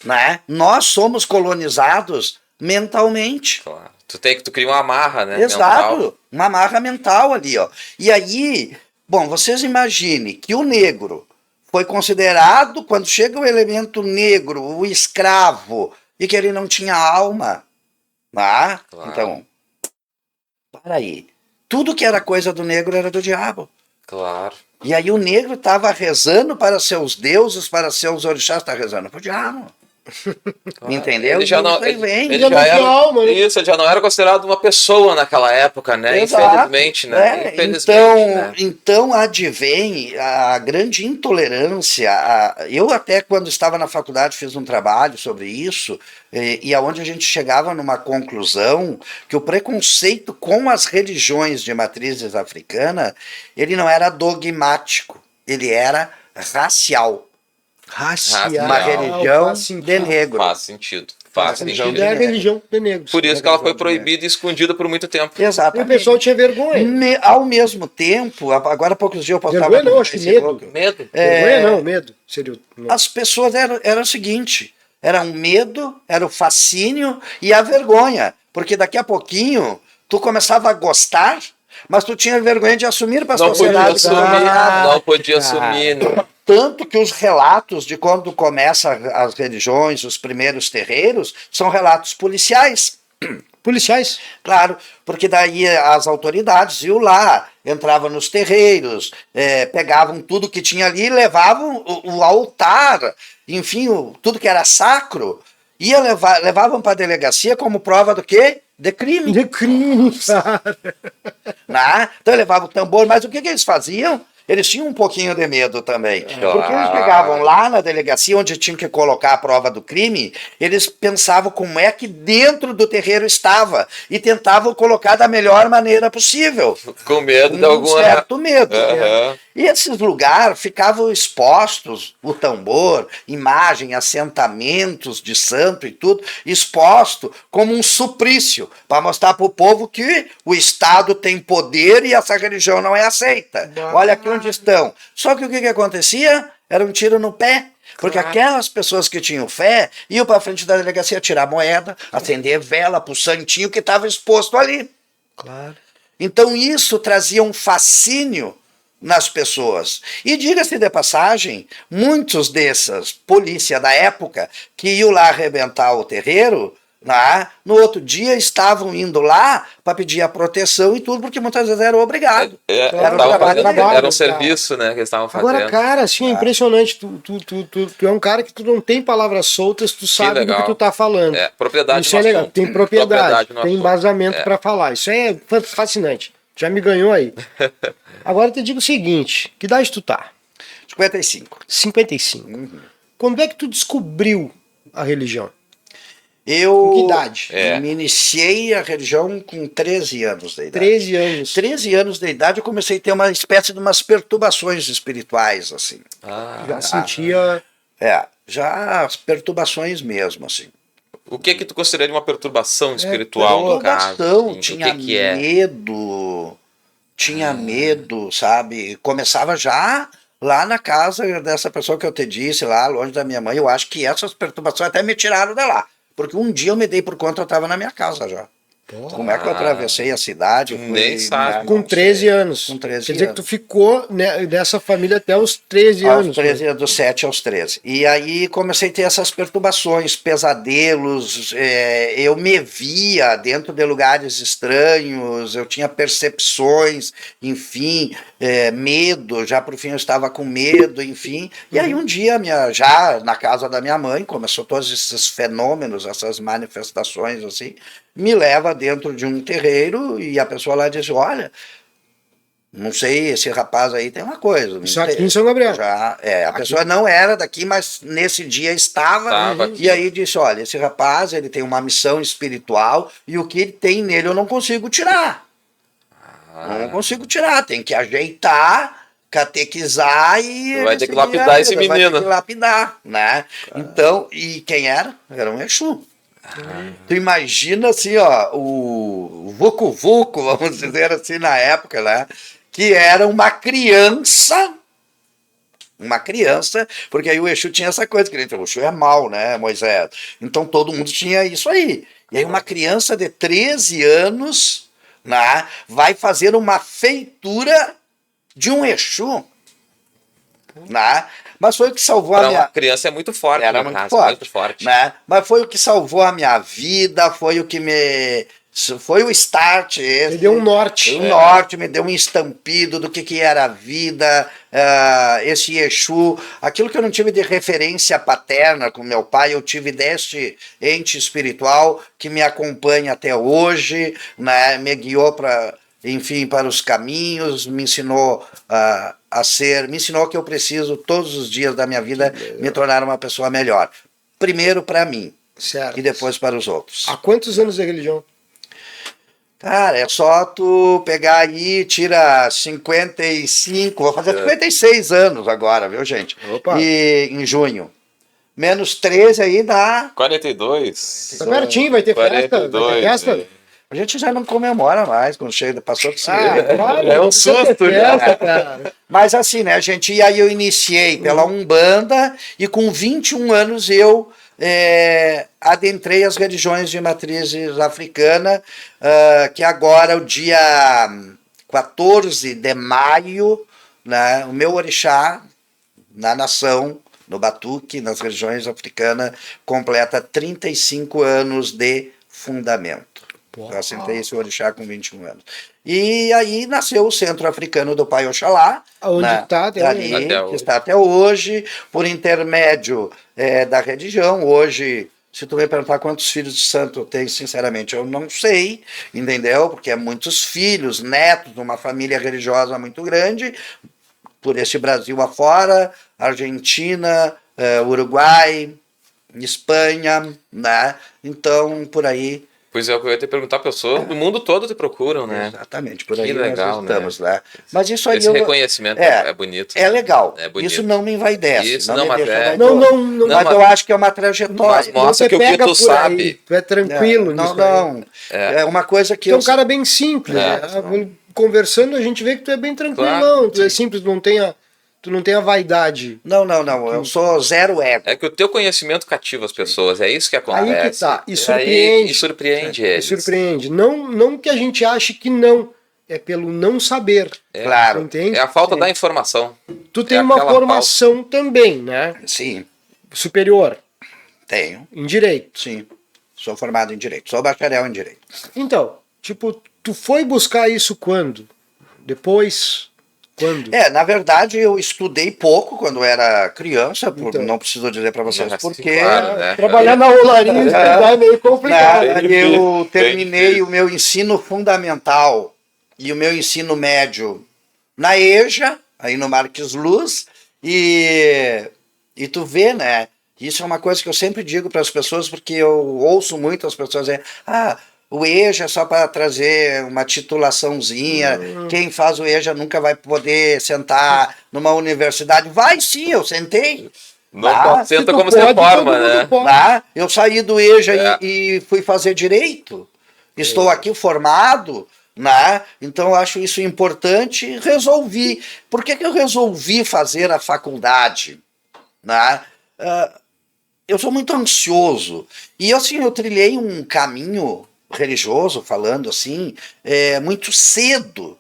né? Nós somos colonizados mentalmente. Claro. Tu cria uma amarra, né? Exato, mental. Uma amarra mental ali, ó. E aí, bom, vocês imaginem que o negro foi considerado, quando chega o elemento negro, o escravo, e que ele não tinha alma. Claro. Então, para aí. Tudo que era coisa do negro era do diabo. Claro. E aí o negro estava rezando para seus deuses, para seus orixás, está rezando para o diabo. Entendeu? Ele já não, ele já era alma, né? Isso, ele já não era considerado uma pessoa naquela época, né? Exato, infelizmente, né? Então advém a grande intolerância. Eu até quando estava na faculdade fiz um trabalho sobre isso, e aonde a gente chegava numa conclusão que o preconceito com as religiões de matrizes africana, ele não era dogmático, ele era racial. Uma religião de negro. Faz sentido. Faz sentido. É a religião de negros. Por isso que ela foi proibida e escondida por muito tempo. Exatamente. E o pessoal tinha vergonha. Ao mesmo tempo, agora há poucos dias eu postava... Vergonha não, acho que medo. Medo? Vergonha não, medo. Seria As pessoas eram o seguinte, era o medo, era o fascínio e a vergonha. Porque daqui a pouquinho, tu começava a gostar, mas tu tinha vergonha de assumir para a sociedade. Não podia assumir. Tanto que os relatos de quando começam as religiões, os primeiros terreiros, são relatos policiais. Policiais? Claro, porque daí as autoridades iam lá, entravam nos terreiros, pegavam tudo que tinha ali, levavam o altar, enfim, tudo que era sacro, levavam para a delegacia como prova do quê? De crime. De crime, cara. Né? Então levavam o tambor, mas o que eles faziam? Eles tinham um pouquinho de medo também. Porque eles chegavam lá na delegacia, onde tinham que colocar a prova do crime, eles pensavam como é que dentro do terreiro estava e tentavam colocar da melhor maneira possível. Com medo de alguma... certo medo. E esses lugares ficavam expostos, o tambor, imagem, assentamentos de santo e tudo, exposto como um suplício, para mostrar para o povo que o Estado tem poder e essa religião não é aceita. Olha aqui onde estão. Só que o que acontecia? Era um tiro no pé. Porque aquelas pessoas que tinham fé iam para frente da delegacia tirar moeda, acender vela para o santinho que estava exposto ali. Claro. Então isso trazia um fascínio nas pessoas. E diga-se de passagem, muitos dessas polícia da época que iam lá arrebentar o terreiro, né, no outro dia estavam indo lá para pedir a proteção e tudo, porque muitas vezes eram obrigados. Era um serviço, né, que eles estavam fazendo. Agora, cara, assim, é impressionante. Tu é um cara que tu não tem palavras soltas, tu sabe do que tu tá falando. Propriedade. Isso é legal. Tem propriedade, tem embasamento para falar. Isso é fascinante. Já me ganhou aí. Agora eu te digo o seguinte, que idade tu tá? 55. 55. Quando é que tu descobriu a religião? Eu com que idade? Me iniciei a religião com 13 anos de idade. 13 anos. 13 anos de idade eu comecei a ter uma espécie de umas perturbações espirituais, assim. Já sentia... já as perturbações mesmo, assim. O que tu considera de uma perturbação espiritual, no caso? Tinha medo, tinha medo, sabe? Começava já lá na casa dessa pessoa que eu te disse, lá longe da minha mãe. Eu acho que essas perturbações até me tiraram de lá. Porque um dia eu me dei por conta, eu estava na minha casa já. Como é que eu atravessei a cidade? Nem sabe. Com 13 anos. Com 13 Quer dizer que tu ficou nessa família até os 13 anos. 13, dos 7 aos 13. E aí comecei a ter essas perturbações, pesadelos, eu me via dentro de lugares estranhos, eu tinha percepções, enfim, medo, já por fim eu estava com medo, enfim. E aí um dia, já na casa da minha mãe, começou todos esses fenômenos, essas manifestações assim, me leva dentro de um terreiro e a pessoa lá diz, olha, não sei, esse rapaz aí tem uma coisa. Isso aqui em São Gabriel. A pessoa não era daqui, mas nesse dia estava e aí disse, olha, esse rapaz ele tem uma missão espiritual e o que ele tem nele eu não consigo tirar. Não consigo tirar, tem que ajeitar, catequizar e... Vai ter que lapidar esse menino. Vai ter que lapidar, né? Então, e quem era? Era um Exu. Tu imagina assim, ó, o Vucu Vucu, vamos dizer assim, na época, né? Que era uma criança, porque aí o Exu tinha essa coisa, que o Exu é mau, né, Moisés? Então todo mundo tinha isso aí. E aí uma criança de 13 anos, né, vai fazer uma feitura de um Exu, né? Mas foi o que salvou a minha... A criança é muito forte, era muito forte, né? Mas foi o que salvou a minha vida, foi o que foi o start. Me deu um norte. Me deu um estampido do que era a vida, esse Exu. Aquilo que eu não tive de referência paterna com meu pai, eu tive deste ente espiritual que me acompanha até hoje, né? Me guiou para os caminhos, me ensinou me ensinou que eu preciso todos os dias da minha vida me tornar uma pessoa melhor. Primeiro para mim, certo, e depois para os outros. Há quantos anos de religião? Cara, é só tu pegar aí, tira 55, vou fazer 56 anos agora, viu, gente? Opa. E em junho. Menos 13 aí dá... 42. Tá pertinho, vai ter 42, festa? Vai ter festa? A gente já não comemora mais quando chega, passou de claro, é um susto, cara. Mas assim, né, gente? E aí eu iniciei pela Umbanda e com 21 anos eu adentrei as religiões de matrizes africana, que agora, o dia 14 de maio, né, o meu orixá na nação, no Batuque, nas regiões africanas, completa 35 anos de fundamento. Eu assentei esse orixá com 21 anos. E aí nasceu o Centro Africano do Pai Oxalá, onde está até ali, que está até hoje, por intermédio da religião. Hoje, se tu me perguntar quantos filhos de santo eu tenho, sinceramente, eu não sei, entendeu? Porque é muitos filhos, netos de uma família religiosa muito grande, por esse Brasil afora, Argentina, Uruguai, Espanha, né? Então, por aí. Pois é, eu ia te perguntar, pessoas do mundo todo te procuram, né? Exatamente, por aí que legal, nós estamos, né? Mas isso aí esse reconhecimento é bonito. É legal. É bonito. Isso não me envaidece. Isso não me deixa não, mas eu acho que é uma trajetória. Mas mostra que o que tu sabe. Aí, tu é tranquilo nisso. Não. É uma coisa que tu é um cara bem simples. Né? Conversando, a gente vê que tu é bem tranquilão. Claro, tu é simples, tu não tem a vaidade. Não. Eu sou zero ego. É que o teu conhecimento cativa as pessoas. É isso que acontece. Aí que tá. E surpreende. E surpreende eles. E surpreende. Não que a gente ache que não. É pelo não saber. Claro. Entende? É a falta da informação. Tu tem uma formação também, né? Sim. Superior. Tenho. Em Direito. Sim. Sou formado em Direito. Sou bacharel em Direito. Então, tipo, tu foi buscar isso quando? Depois? Quando? Na verdade, eu estudei pouco quando era criança, não preciso dizer para vocês porque claro, né? Trabalhar na olaria é meio complicado. Eu terminei o meu ensino fundamental e o meu ensino médio na EJA, aí no Marques Luz, e tu vê, né? Isso é uma coisa que eu sempre digo para as pessoas, porque eu ouço muito as pessoas dizerem, o EJA é só para trazer uma titulaçãozinha, quem faz o EJA nunca vai poder sentar numa universidade. Vai sim, eu sentei. Não senta como você forma, né? Eu saí do EJA e fui fazer Direito. Estou aqui formado, né? Então eu acho isso importante e resolvi. Por que eu resolvi fazer a faculdade? Né? Eu sou muito ansioso. E assim, eu trilhei um caminho religioso, falando assim, muito cedo,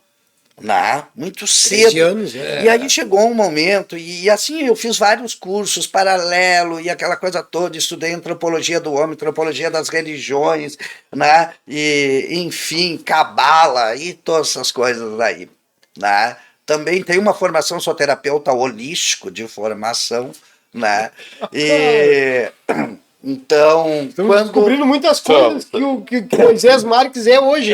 né? Muito cedo. 13 anos, E aí chegou um momento, e assim eu fiz vários cursos paralelo, e aquela coisa toda, estudei antropologia do homem, antropologia das religiões, né? E, enfim, cabala e todas essas coisas aí, né? Também tenho uma formação, sou terapeuta holístico de formação, né? E... Então, estamos descobrindo muitas coisas que Moisés Marques é hoje.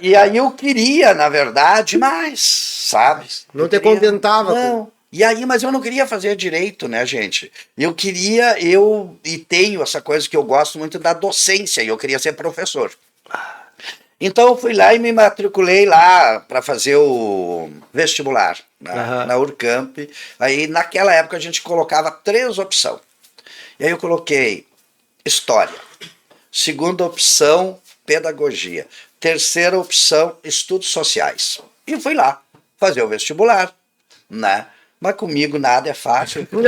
E aí eu queria, na verdade, mais, sabe? Não te contentava. Não. E aí, mas eu não queria fazer direito, né, gente? Eu e tenho essa coisa que eu gosto muito da docência, e eu queria ser professor. Então eu fui lá e me matriculei lá para fazer o vestibular, na Urcamp. Aí naquela época a gente colocava 3 opções. E aí eu coloquei História. Segunda opção, Pedagogia. Terceira opção, Estudos Sociais. E fui lá fazer o vestibular, né? Mas comigo nada é fácil. Não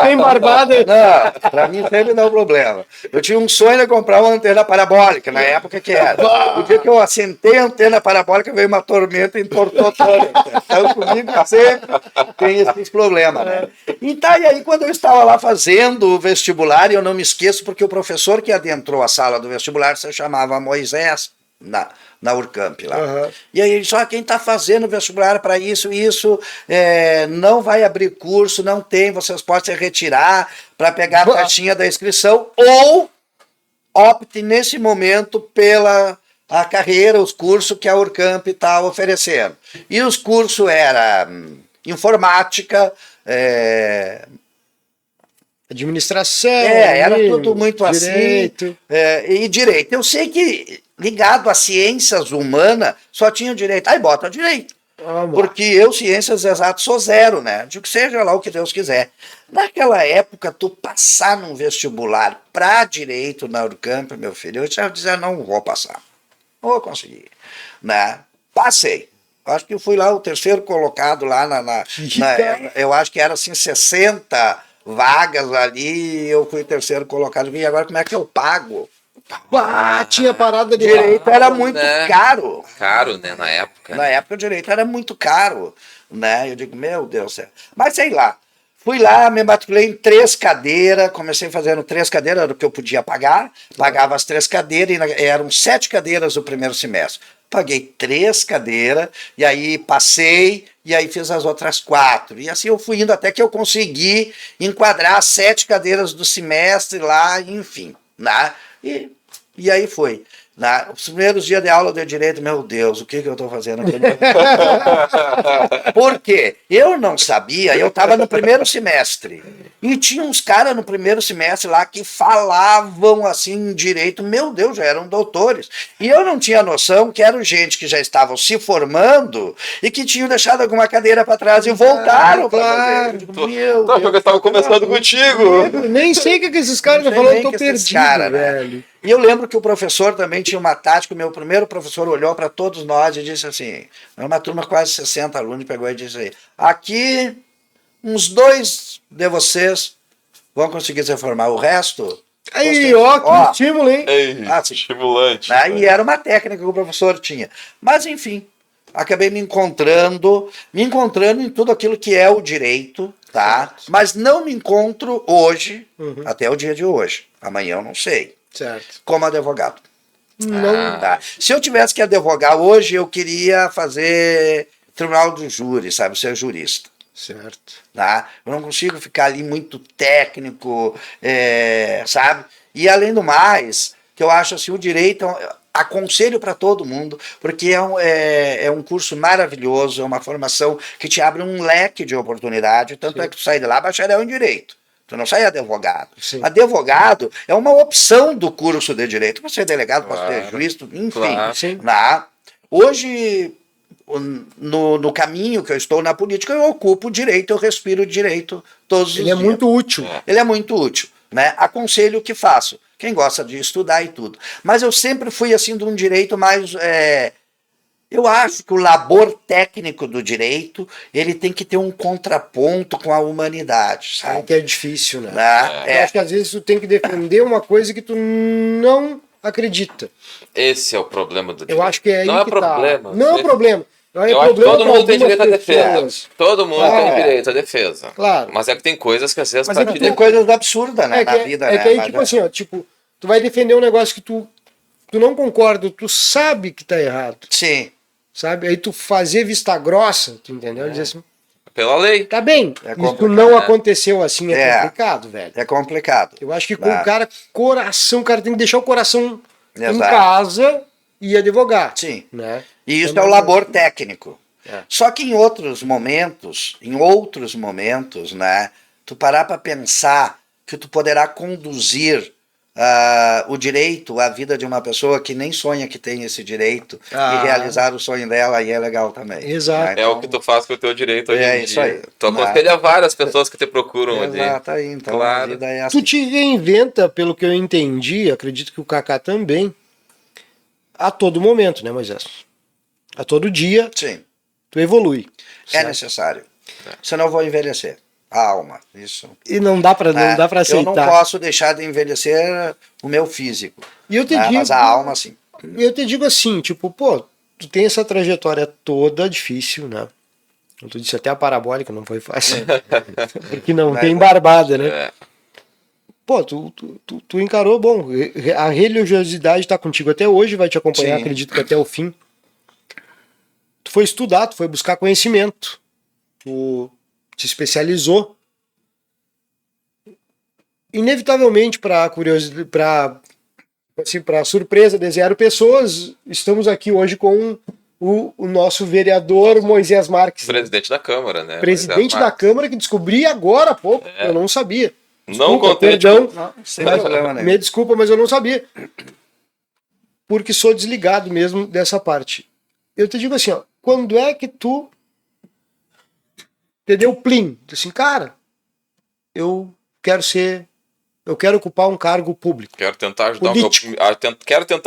tem barbada. Não, pra mim sempre dá um problema. Eu tinha um sonho de comprar uma antena parabólica, na época que era. O dia que eu assentei a antena parabólica, veio uma tormenta e entortou toda. Então comigo sempre tem esses problemas, né? Então, e aí quando eu estava lá fazendo o vestibular, eu não me esqueço, porque o professor que adentrou a sala do vestibular se chamava Moisés, na Urcamp lá. E aí ele disse, quem está fazendo vestibular para isso, não vai abrir curso, não tem, vocês podem se retirar para pegar a taxinha da inscrição, ou opte nesse momento pela a carreira, os cursos que a Urcamp está oferecendo. E os cursos eram informática, administração, era tudo muito direito. Assim, e direito. Eu sei que ligado às ciências humanas só tinha direito. Aí bota direito. Porque eu, ciências exatas, sou 0, né? Digo que seja lá o que Deus quiser. Naquela época, tu passar num vestibular para direito na Urcamp, meu filho, eu já dizia, não vou passar. Não vou conseguir. Né? Passei. Acho que eu fui lá o terceiro colocado lá eu acho que era assim 60 vagas ali, eu fui terceiro colocado. E agora como é que eu pago? Tinha parada de direito era muito caro. Caro, né, na época. Na época o direito era muito caro, né? Eu digo, meu Deus do céu. Mas sei lá, Fui lá, me matriculei em 3 cadeiras, comecei fazendo 3 cadeiras, era o que eu podia pagar, pagava as 3 cadeiras, e eram 7 cadeiras do primeiro semestre. Paguei 3 cadeiras, e aí passei, e aí fiz as outras 4. E assim eu fui indo até que eu consegui enquadrar as 7 cadeiras do semestre lá, enfim. Né? E aí foi. Os primeiros dias de aula de direito, meu Deus, o que eu estou fazendo aqui? Por quê? Eu não sabia, eu estava no primeiro semestre. E tinha uns caras no primeiro semestre lá que falavam assim direito, meu Deus, já eram doutores. E eu não tinha noção que eram gente que já estavam se formando e que tinham deixado alguma cadeira para trás e voltaram para fazer. Meu Deus, eu estava conversando contigo. Nem sei o que esses caras estão falando, estou perdido, cara, velho. Né? E eu lembro que o professor também tinha uma tática, o meu primeiro professor olhou para todos nós e disse assim, era uma turma quase 60 alunos, pegou e disse aí, aqui uns 2 de vocês vão conseguir se formar, o resto... Aí, ó, que estímulo, hein? Estimulante. E era uma técnica que o professor tinha. Mas, enfim, acabei me encontrando em tudo aquilo que é o direito, tá? Certo. Mas não me encontro hoje, até o dia de hoje. Amanhã eu não sei. Certo. Como advogado. Não. Tá? Se eu tivesse que advogar hoje, eu queria fazer tribunal do júri, sabe? Ser jurista. Certo. Tá? Eu não consigo ficar ali muito técnico, sabe? E além do mais, que eu acho assim, o direito, aconselho para todo mundo, porque é um curso maravilhoso, é uma formação que te abre um leque de oportunidade, tanto Sim. é que tu sai de lá bacharel em direito. Tu não sai advogado. Sim. Advogado é uma opção do curso de direito. Pode ser delegado, pode ser juiz, enfim. Claro. Hoje, no caminho que eu estou na política, eu ocupo o direito, eu respiro direito todos os dias. Ele é muito útil. Ele é muito útil. Né? Aconselho o que faço. Quem gosta de estudar e tudo. Mas eu sempre fui assim de um direito mais... Eu acho que o labor técnico do direito, ele tem que ter um contraponto com a humanidade, sabe? Que é difícil, né? Eu acho que às vezes tu tem que defender uma coisa que tu não acredita. Esse é o problema do direito. Eu acho que é aí não é que problema. Tá. Não é problema. Eu acho que todo mundo tem direito à defesa. Todo mundo tem direito à defesa. Claro. Mas é que tem coisas que às vezes... Mas tem coisas absurdas, né, na vida, né? É que aí, tipo assim, ó, tipo, tu vai defender um negócio que tu não concorda, tu sabe que tá errado. Sim. Sabe? Aí tu fazer vista grossa, tu entendeu? Dizer assim, pela lei. Tá bem. Isso não aconteceu assim, é complicado, velho. É complicado. Eu acho que com o cara, o cara tem que deixar o coração em casa e advogar. Sim. Né? E isso é o labor técnico. Só que em outros momentos, né, tu parar para pensar que tu poderá conduzir o direito à vida de uma pessoa que nem sonha que tem esse direito e realizar o sonho dela, aí é legal também. Exato. Né? Então, é o que tu faz com o teu direito hoje em dia. Isso aí. Tu aconselha várias pessoas que te procuram ali. Exato, aí, então claro. A vida é assim. Tu te reinventa, pelo que eu entendi, acredito que o Kaká também, a todo momento, né, Moisés? A todo dia, Sim. tu evolui. É necessário. Senão eu vou envelhecer. A alma, isso. E não dá pra aceitar. Eu não posso deixar de envelhecer o meu físico. E eu te digo, mas a alma, sim. Eu te digo assim, tipo, pô, tu tem essa trajetória toda difícil, né? Tu disse até a parabólica não foi fácil. Porque não tem barbada, né? Pô, tu encarou, bom, a religiosidade tá contigo até hoje, vai te acompanhar, sim. Acredito que até o fim. Tu foi estudar, tu foi buscar conhecimento. Tu se especializou. Inevitavelmente, para curiosidade, para surpresa de zero pessoas, estamos aqui hoje com o nosso vereador Moisés Marques. Presidente da Câmara, né? Presidente da Câmara, que descobri agora há pouco, eu não sabia. Desculpa, não contente. Perdão, sem problema, né? Me desculpa, mas eu não sabia. Porque sou desligado mesmo dessa parte. Eu te digo assim, ó, quando é que tu te deu plim? Assim, cara, eu quero ocupar um cargo público. Quero tentar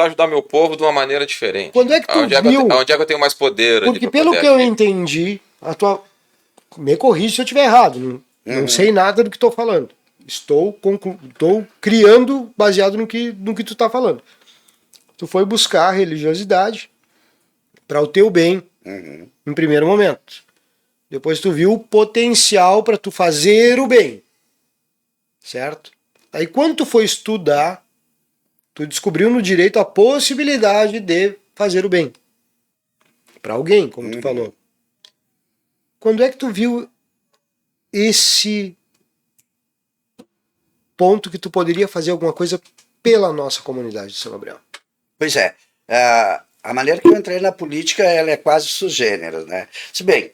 ajudar meu povo de uma maneira diferente. Quando é que tu viu? Onde é que eu tenho mais poder? Porque pelo que eu entendi, me corrija se eu estiver errado. Não sei nada do que estou falando. Estou criando baseado no que tu está falando. Tu foi buscar a religiosidade para o teu bem, em primeiro momento. Depois tu viu o potencial para tu fazer o bem. Certo? Aí quando tu foi estudar, tu descobriu no direito a possibilidade de fazer o bem. Para alguém, como tu falou. Quando é que tu viu esse ponto que tu poderia fazer alguma coisa pela nossa comunidade de São Gabriel? Pois é. A maneira que eu entrei na política, ela é quase sugênero, né? Se bem,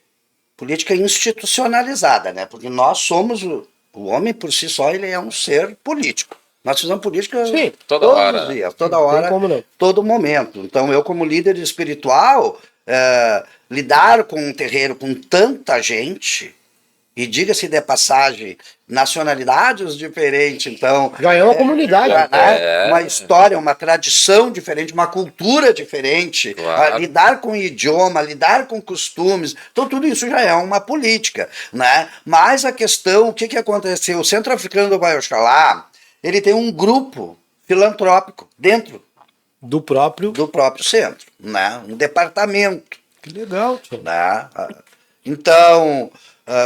política institucionalizada, né? Porque nós somos o homem por si só, ele é um ser político. Nós fizemos política toda hora. Os dias, toda hora, todo momento. Então, eu como líder espiritual, lidar com um terreiro com tanta gente, e diga-se de passagem, nacionalidades diferentes, então... Já é uma comunidade. Uma história, uma tradição diferente, uma cultura diferente, claro. Lidar com o idioma, lidar com costumes, então tudo isso já é uma política, né? Mas a questão, o que aconteceu? O Centro Africano do Baixo Oxalá, ele tem um grupo filantrópico dentro do próprio centro, né? Um departamento. Que legal, tio. Né? Então...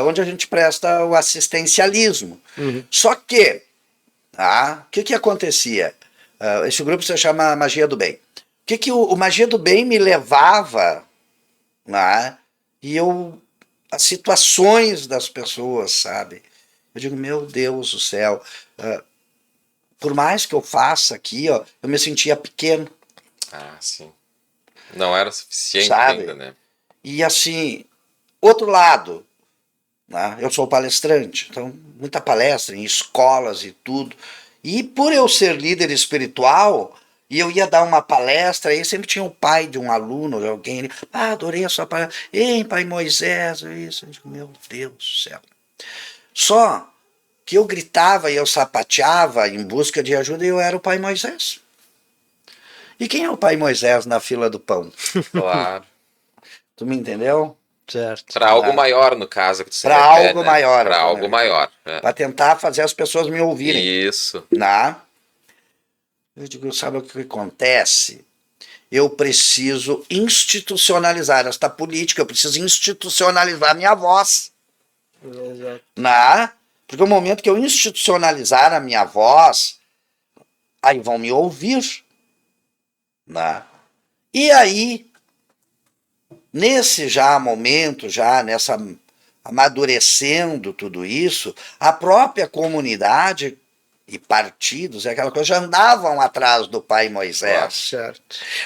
onde a gente presta o assistencialismo. Só que, o que acontecia? Esse grupo se chama Magia do Bem. O que o Magia do Bem me levava, né? E as situações das pessoas, sabe? Eu digo, meu Deus do céu, por mais que eu faça aqui, ó, eu me sentia pequeno. Ah, sim. Não era suficiente, sabe? Ainda, né? E assim, outro lado, eu sou palestrante, então muita palestra em escolas e tudo. E por eu ser líder espiritual, e eu ia dar uma palestra, aí sempre tinha o pai de um aluno, de alguém, adorei a sua palestra, ei, pai Moisés, isso. Eu digo, meu Deus do céu. Só que eu gritava e eu sapateava em busca de ajuda e eu era o pai Moisés. E quem é o pai Moisés na fila do pão? Claro. Tu me entendeu? Certo. Para algo maior, no caso. Para algo maior. Para algo maior. Para tentar fazer as pessoas me ouvirem. Isso. Eu digo, sabe o que acontece? Eu preciso institucionalizar esta política, eu preciso institucionalizar a minha voz. Exato. Porque o momento que eu institucionalizar a minha voz, aí vão me ouvir. E aí... Nesse momento, nessa amadurecendo tudo isso, a própria comunidade e partidos, aquela coisa, já andavam atrás do pai Moisés. Certo.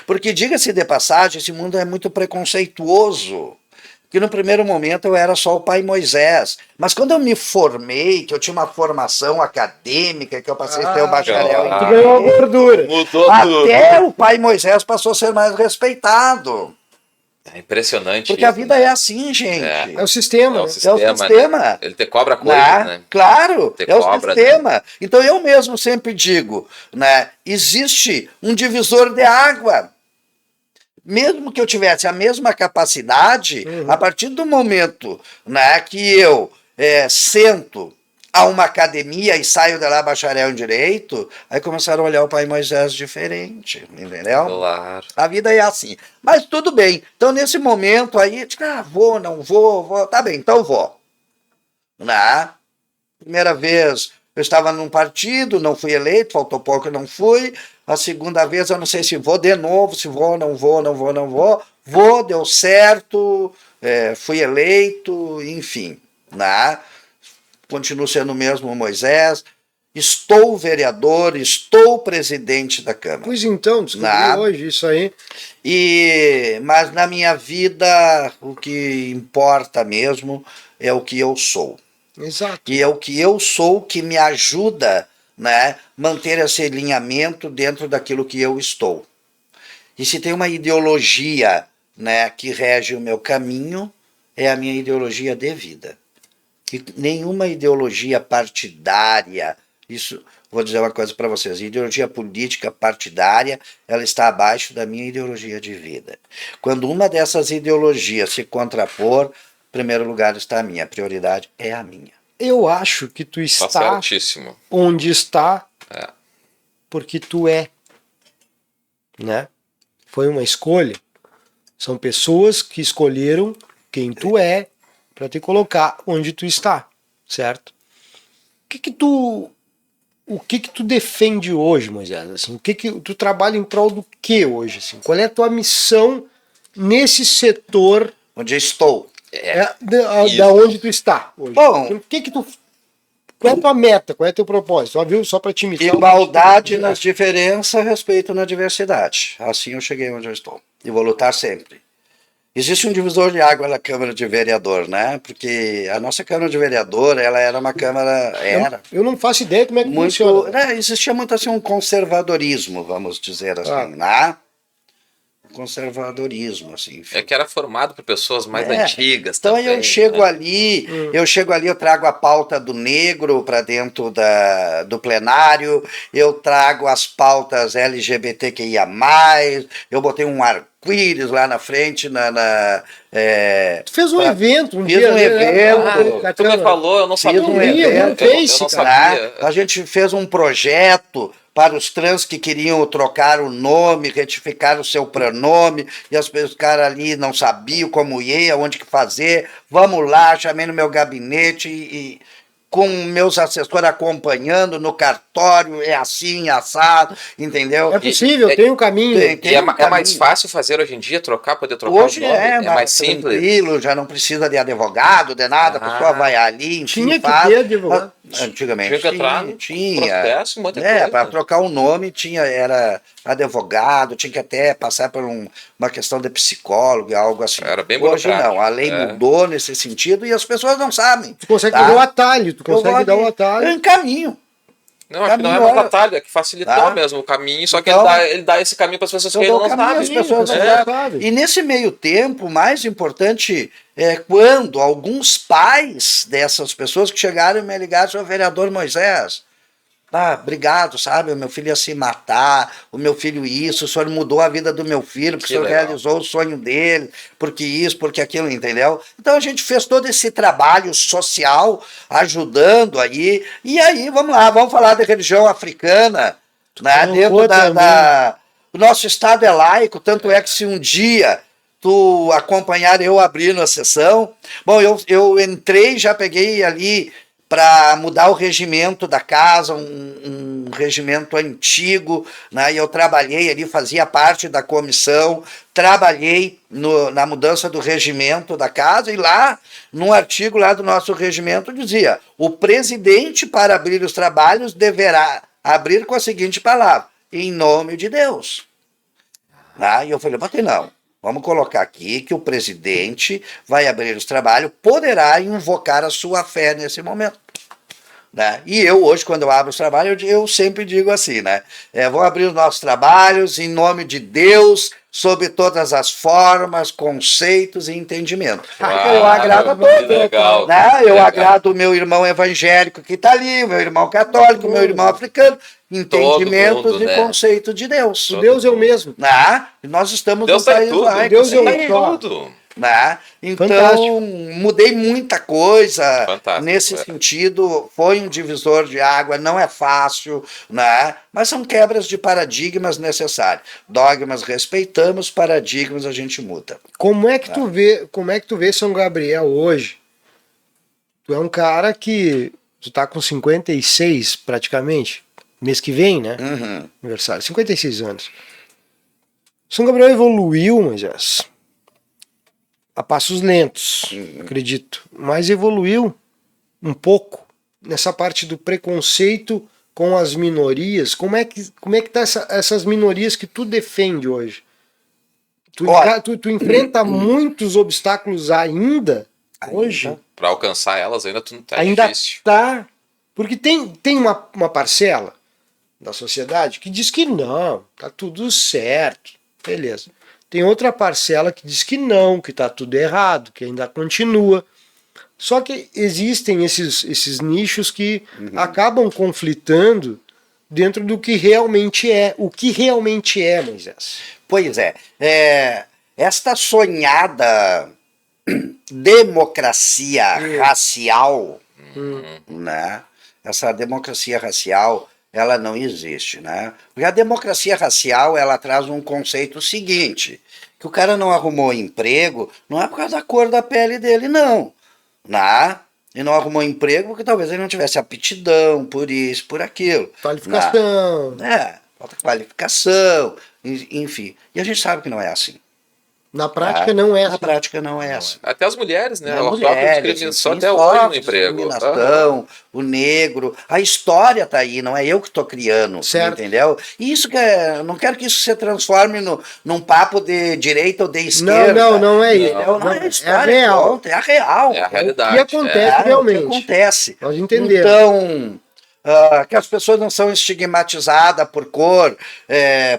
Porque, diga-se de passagem, esse mundo é muito preconceituoso. Que no primeiro momento eu era só o pai Moisés. Mas quando eu me formei, que eu tinha uma formação acadêmica, que eu passei a ter o bacharel em... Tu ganhou a gordura. Mudou até tudo. O pai Moisés passou a ser mais respeitado. É impressionante. Porque a vida é assim, gente. É o sistema. É o sistema. Né? Ele te cobra coisa, né? Claro, é o sistema. Né? Então eu mesmo sempre digo, existe um divisor de água. Mesmo que eu tivesse a mesma capacidade, a partir do momento que eu sento a uma academia e saio de lá bacharel em Direito, aí começaram a olhar o pai Moisés diferente, entendeu? Claro. A vida é assim. Mas tudo bem. Então, nesse momento aí, eu digo, vou, não vou. Tá bem, então vou. Primeira vez, eu estava num partido, não fui eleito, faltou pouco, eu não fui. A segunda vez, eu não sei se vou de novo, se vou, não vou. Vou, deu certo, fui eleito, enfim, Continuo sendo o mesmo Moisés, estou vereador, estou presidente da Câmara. Pois então, descobri hoje isso aí. Mas na minha vida, o que importa mesmo é o que eu sou. Exato. E é o que eu sou que me ajuda manter esse alinhamento dentro daquilo que eu estou. E se tem uma ideologia que rege o meu caminho, é a minha ideologia de vida. E nenhuma ideologia partidária, isso, vou dizer uma coisa para vocês, a ideologia política partidária, ela está abaixo da minha ideologia de vida. Quando uma dessas ideologias se contrapor, em primeiro lugar está a minha, a prioridade é a minha. Eu acho que tu está onde está porque tu é, Foi uma escolha. São pessoas que escolheram quem tu é, para te colocar onde tu está, certo? O que tu defende hoje, Moisés? Assim, o que tu trabalha em prol do que hoje? Assim? Qual é a tua missão nesse setor? Onde eu estou. Da onde tu está hoje. Bom, qual é a tua meta? Qual é o teu propósito? Só para te imitar. Igualdade nas diferenças, respeito na diversidade. Assim eu cheguei onde eu estou. E vou lutar sempre. Existe um divisor de água na Câmara de Vereador, né? Porque a nossa Câmara de Vereador, ela era uma Câmara... Eu não faço ideia como é que funciona. Né? Existia muito assim um conservadorismo, vamos dizer assim, né? Conservadorismo, assim. Enfim. É que era formado por pessoas mais antigas. Então também, eu chego ali, eu trago a pauta do negro para dentro do plenário, eu trago as pautas LGBTQIA+, eu botei um arco-íris lá na frente, Tu fez um evento, fiz um evento. Tu me falou, eu não sabia. Fiz um evento, eu não sabia. A gente fez um projeto para os trans que queriam trocar o nome, retificar o seu pronome, e os caras ali não sabiam como ia, onde que fazer. Vamos lá, chamei no meu gabinete e com meus assessores acompanhando no cartório, é assim, assado, entendeu? É possível, tem um caminho. É mais fácil fazer hoje em dia, poder trocar hoje o nome? É mais simples. Tranquilo, já não precisa de advogado, de nada, a pessoa vai ali, enfim, tinha que ter advogado. Antigamente tinha. Processo, muita coisa. Para trocar o nome era advogado, tinha que até passar por uma questão de psicólogo, algo assim. Era bem Hoje não, a lei mudou nesse sentido e as pessoas não sabem. Tu consegue dar o atalho, tu consegue dar o atalho. É um caminho. Não, acho que não é mais atalho, é que facilitou mesmo o caminho, só que ele dá esse caminho para as pessoas que ainda não sabem. As pessoas não sabem. E nesse meio tempo, o mais importante é quando alguns pais dessas pessoas que chegaram e me ligaram, seu vereador Moisés, obrigado, sabe, o meu filho ia se matar, o meu filho isso, o senhor mudou a vida do meu filho, porque o senhor realizou o sonho dele, porque isso, porque aquilo, entendeu? Então a gente fez todo esse trabalho social, ajudando aí, e aí, vamos lá, vamos falar da religião africana, né, dentro o nosso estado é laico, tanto é que se um dia tu acompanhar eu abrindo a sessão, bom, eu entrei, já peguei ali para mudar o regimento da casa, um regimento antigo, né? E eu trabalhei ali, fazia parte da comissão, trabalhei na mudança do regimento da casa, e lá, num artigo lá do nosso regimento, dizia: o presidente, para abrir os trabalhos, deverá abrir com a seguinte palavra: em nome de Deus. E eu falei, não. Vamos colocar aqui que o presidente vai abrir os trabalhos, poderá invocar a sua fé nesse momento. Né? E eu hoje, quando eu abro os trabalhos, eu sempre digo assim, né? Vou abrir os nossos trabalhos em nome de Deus, sob todas as formas, conceitos e entendimento. Eu agrado a todos. Legal, né? Eu agrado o meu irmão evangélico que está ali, o meu irmão católico, o meu irmão africano. Entendimentos e conceitos de Deus. Deus é o mesmo. Nós estamos Deus no país laico. Deus é o tudo. Então, fantástico. Mudei muita coisa. Fantástico, nesse sentido. Foi um divisor de água, não é fácil, mas são quebras de paradigmas necessárias. Dogmas respeitamos, paradigmas a gente muda. Como é que tu vê São Gabriel hoje? Tu é um cara que tu tá com 56 praticamente, mês que vem, né? Aniversário, 56 anos. São Gabriel evoluiu, Moisés, a passos lentos, acredito, mas evoluiu um pouco nessa parte do preconceito com as minorias. Como é que tá essas minorias que tu defende hoje? Tu enfrenta muitos obstáculos ainda hoje? Para alcançar elas ainda ainda difícil. Porque tem uma parcela da sociedade que diz que não, tá tudo certo, beleza. Tem outra parcela que diz que não, que tá tudo errado, que ainda continua. Só que existem esses nichos que acabam conflitando dentro do que realmente é. O que realmente é, Moisés? Pois é. Esta sonhada democracia racial, né? Essa democracia racial, ela não existe, né? Porque a democracia racial, ela traz um conceito seguinte, que o cara não arrumou emprego, não é por causa da cor da pele dele, não. e não arrumou emprego porque talvez ele não tivesse aptidão por isso, por aquilo. Qualificação. Falta qualificação, enfim. E a gente sabe que não é assim. Na prática não é assim. Na prática não é assim. Até as mulheres, né? As mulheres, só até hoje no emprego. Discriminação, o negro, a história tá aí, não é eu que tô criando, entendeu? E isso não quero que isso se transforme num papo de direita ou de esquerda. Não é isso. Não é a história, é a real. É a realidade. O que acontece realmente. O que acontece. Nós entendemos. Então, que as pessoas não são estigmatizadas por cor,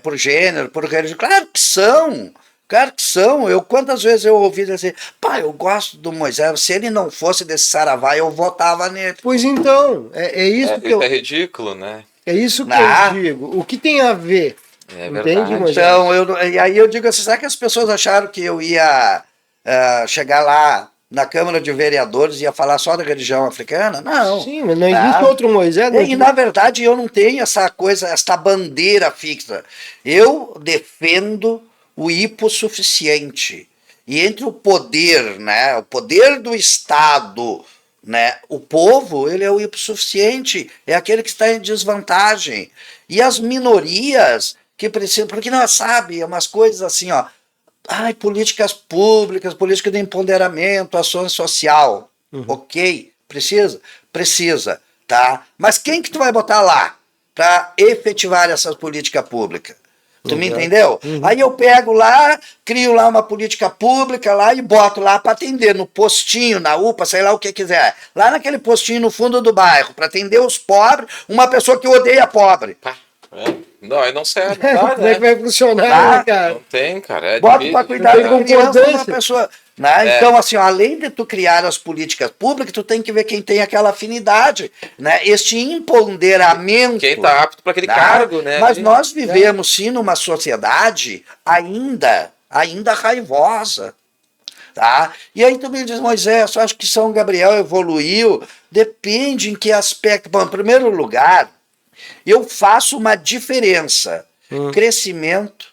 por gênero, por religião. Claro que são. Claro que são. Quantas vezes eu ouvi dizer, eu gosto do Moisés, se ele não fosse desse saravá, eu votava nele. Pois então, é isso que isso é ridículo, né? É isso que eu digo. O que tem a ver? Entende, Moisés? Então, e aí eu digo assim, será que as pessoas acharam que eu ia chegar lá na Câmara de Vereadores e ia falar só da religião africana? Não. Sim, mas não existe outro Moisés. E na verdade eu não tenho essa bandeira fixa. Eu defendo o hipossuficiente. E entre o poder, o poder do Estado, o povo, ele é o hipossuficiente, é aquele que está em desvantagem. E as minorias que precisam, porque nós sabemos, umas coisas assim, políticas públicas, política de empoderamento, ação social. Ok, precisa, tá? Mas quem que tu vai botar lá para efetivar essas políticas públicas? Tu me entendeu? Aí eu pego lá, crio lá uma política pública lá e boto lá para atender no postinho, na UPA, sei lá o que quiser. Lá naquele postinho no fundo do bairro, para atender os pobres, uma pessoa que odeia pobre. Não, aí não serve. Como é que vai funcionar, né, cara? Não tem, cara. Bota para cuidar da criança uma pessoa. Então, assim, além de tu criar as políticas públicas, tu tem que ver quem tem aquela afinidade, Este empoderamento. Quem está apto para aquele cargo, né? Mas nós vivemos, sim, numa sociedade ainda raivosa. Tá? E aí tu me diz, Moisés, eu acho que São Gabriel evoluiu. Depende em que aspecto. Bom, em primeiro lugar, eu faço uma diferença. Crescimento,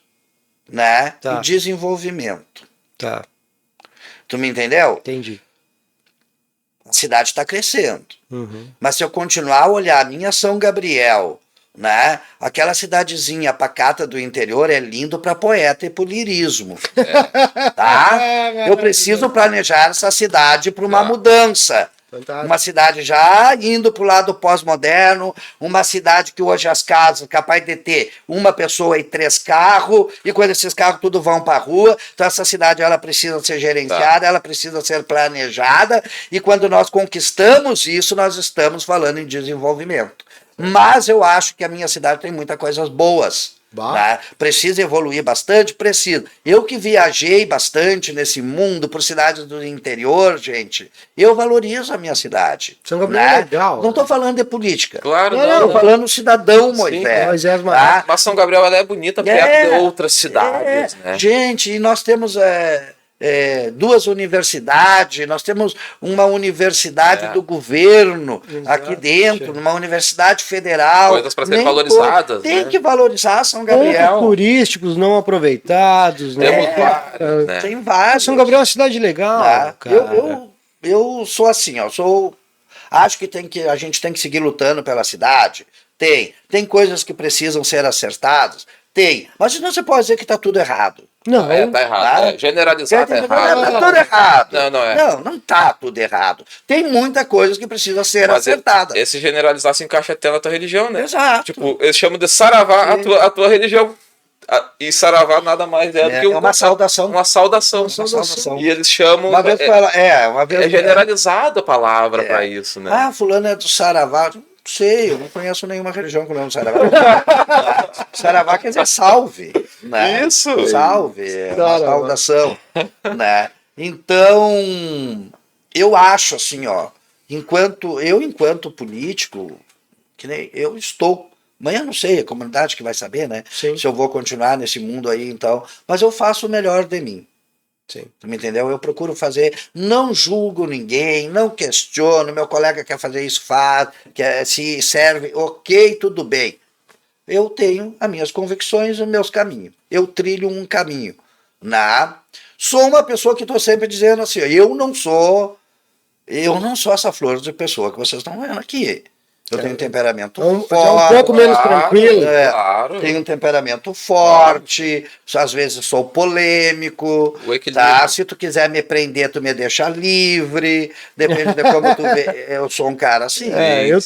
e desenvolvimento. Tá. Tu me entendeu? Entendi. A cidade está crescendo. Mas se eu continuar a olhar a minha São Gabriel, aquela cidadezinha pacata do interior é lindo para poeta e para lirismo. Tá? Eu preciso planejar essa cidade para uma mudança. Fantástico. Uma cidade já indo para o lado pós-moderno, uma cidade que hoje as casas capaz de ter uma pessoa e 3 carros, e quando esses carros tudo vão para a rua, então essa cidade ela precisa ser gerenciada, ela precisa ser planejada, e quando nós conquistamos isso, nós estamos falando em desenvolvimento. Mas eu acho que a minha cidade tem muitas coisas boas. Precisa evoluir bastante? Precisa. Eu que viajei bastante nesse mundo por cidades do interior, gente, eu valorizo a minha cidade. São Gabriel é legal. Não estou falando de política. Claro, não. Estou falando do cidadão, Moisés. Mas São Gabriel ela é bonita perto de outras cidades. Né? Gente, e nós temos 2 universidades, nós temos uma universidade do governo aqui dentro, uma universidade federal. Coisas para serem valorizadas. Tem que valorizar São Gabriel. Pontos turísticos não aproveitados. Tem vários. São Gabriel é uma cidade legal. Cara. Eu sou assim, acho que a gente tem que seguir lutando pela cidade. Tem coisas que precisam ser acertadas. Mas não se pode dizer que está tudo errado. Não, tá errado. Generalizar tá errado. Tá tudo errado. Não tá tudo errado. Tem muita coisa que precisa ser acertada. Esse generalizar se encaixa até na tua religião, né? Exato. Tipo, eles chamam de saravá a tua religião. E saravá nada mais do que uma saudação. Uma saudação. E eles chamam. Uma vez é generalizada a palavra para isso, né? Fulano é do saravá. Não sei, eu não conheço nenhuma religião com o nome de saravá. Saravá quer dizer salve. Isso. Salve, uma saudação. Então, eu acho assim, enquanto político, que nem eu estou. Amanhã não sei, a comunidade que vai saber, Sim. Se eu vou continuar nesse mundo aí, então. Mas eu faço o melhor de mim. Sim. Tu me entendeu? Eu procuro fazer, não julgo ninguém, não questiono, meu colega quer fazer isso, faz, se serve, ok, tudo bem. Eu tenho as minhas convicções e os meus caminhos. Eu trilho um caminho. Sou uma pessoa que estou sempre dizendo assim, eu não sou eu não sou essa flor de pessoa que vocês estão vendo aqui. Eu tenho um temperamento forte. Um pouco menos tranquilo. Claro. Tenho um temperamento forte, às vezes sou polêmico. Tá? Se tu quiser me prender, tu me deixa livre. Depende de como tu vê. Eu sou um cara assim. Eu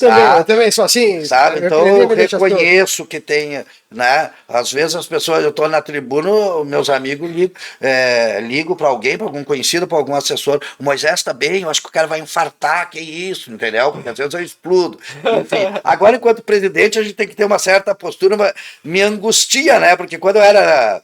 também sou assim. Sabe? Então eu reconheço que tem. Né? Às vezes as pessoas, eu estou na tribuna, meus amigos ligam para alguém, para algum conhecido, para algum assessor. O Moisés está bem, eu acho que o cara vai infartar, que isso, entendeu? Porque às vezes eu explodo. Enfim, agora, enquanto presidente, a gente tem que ter uma certa postura, me angustia, né? Porque quando eu era.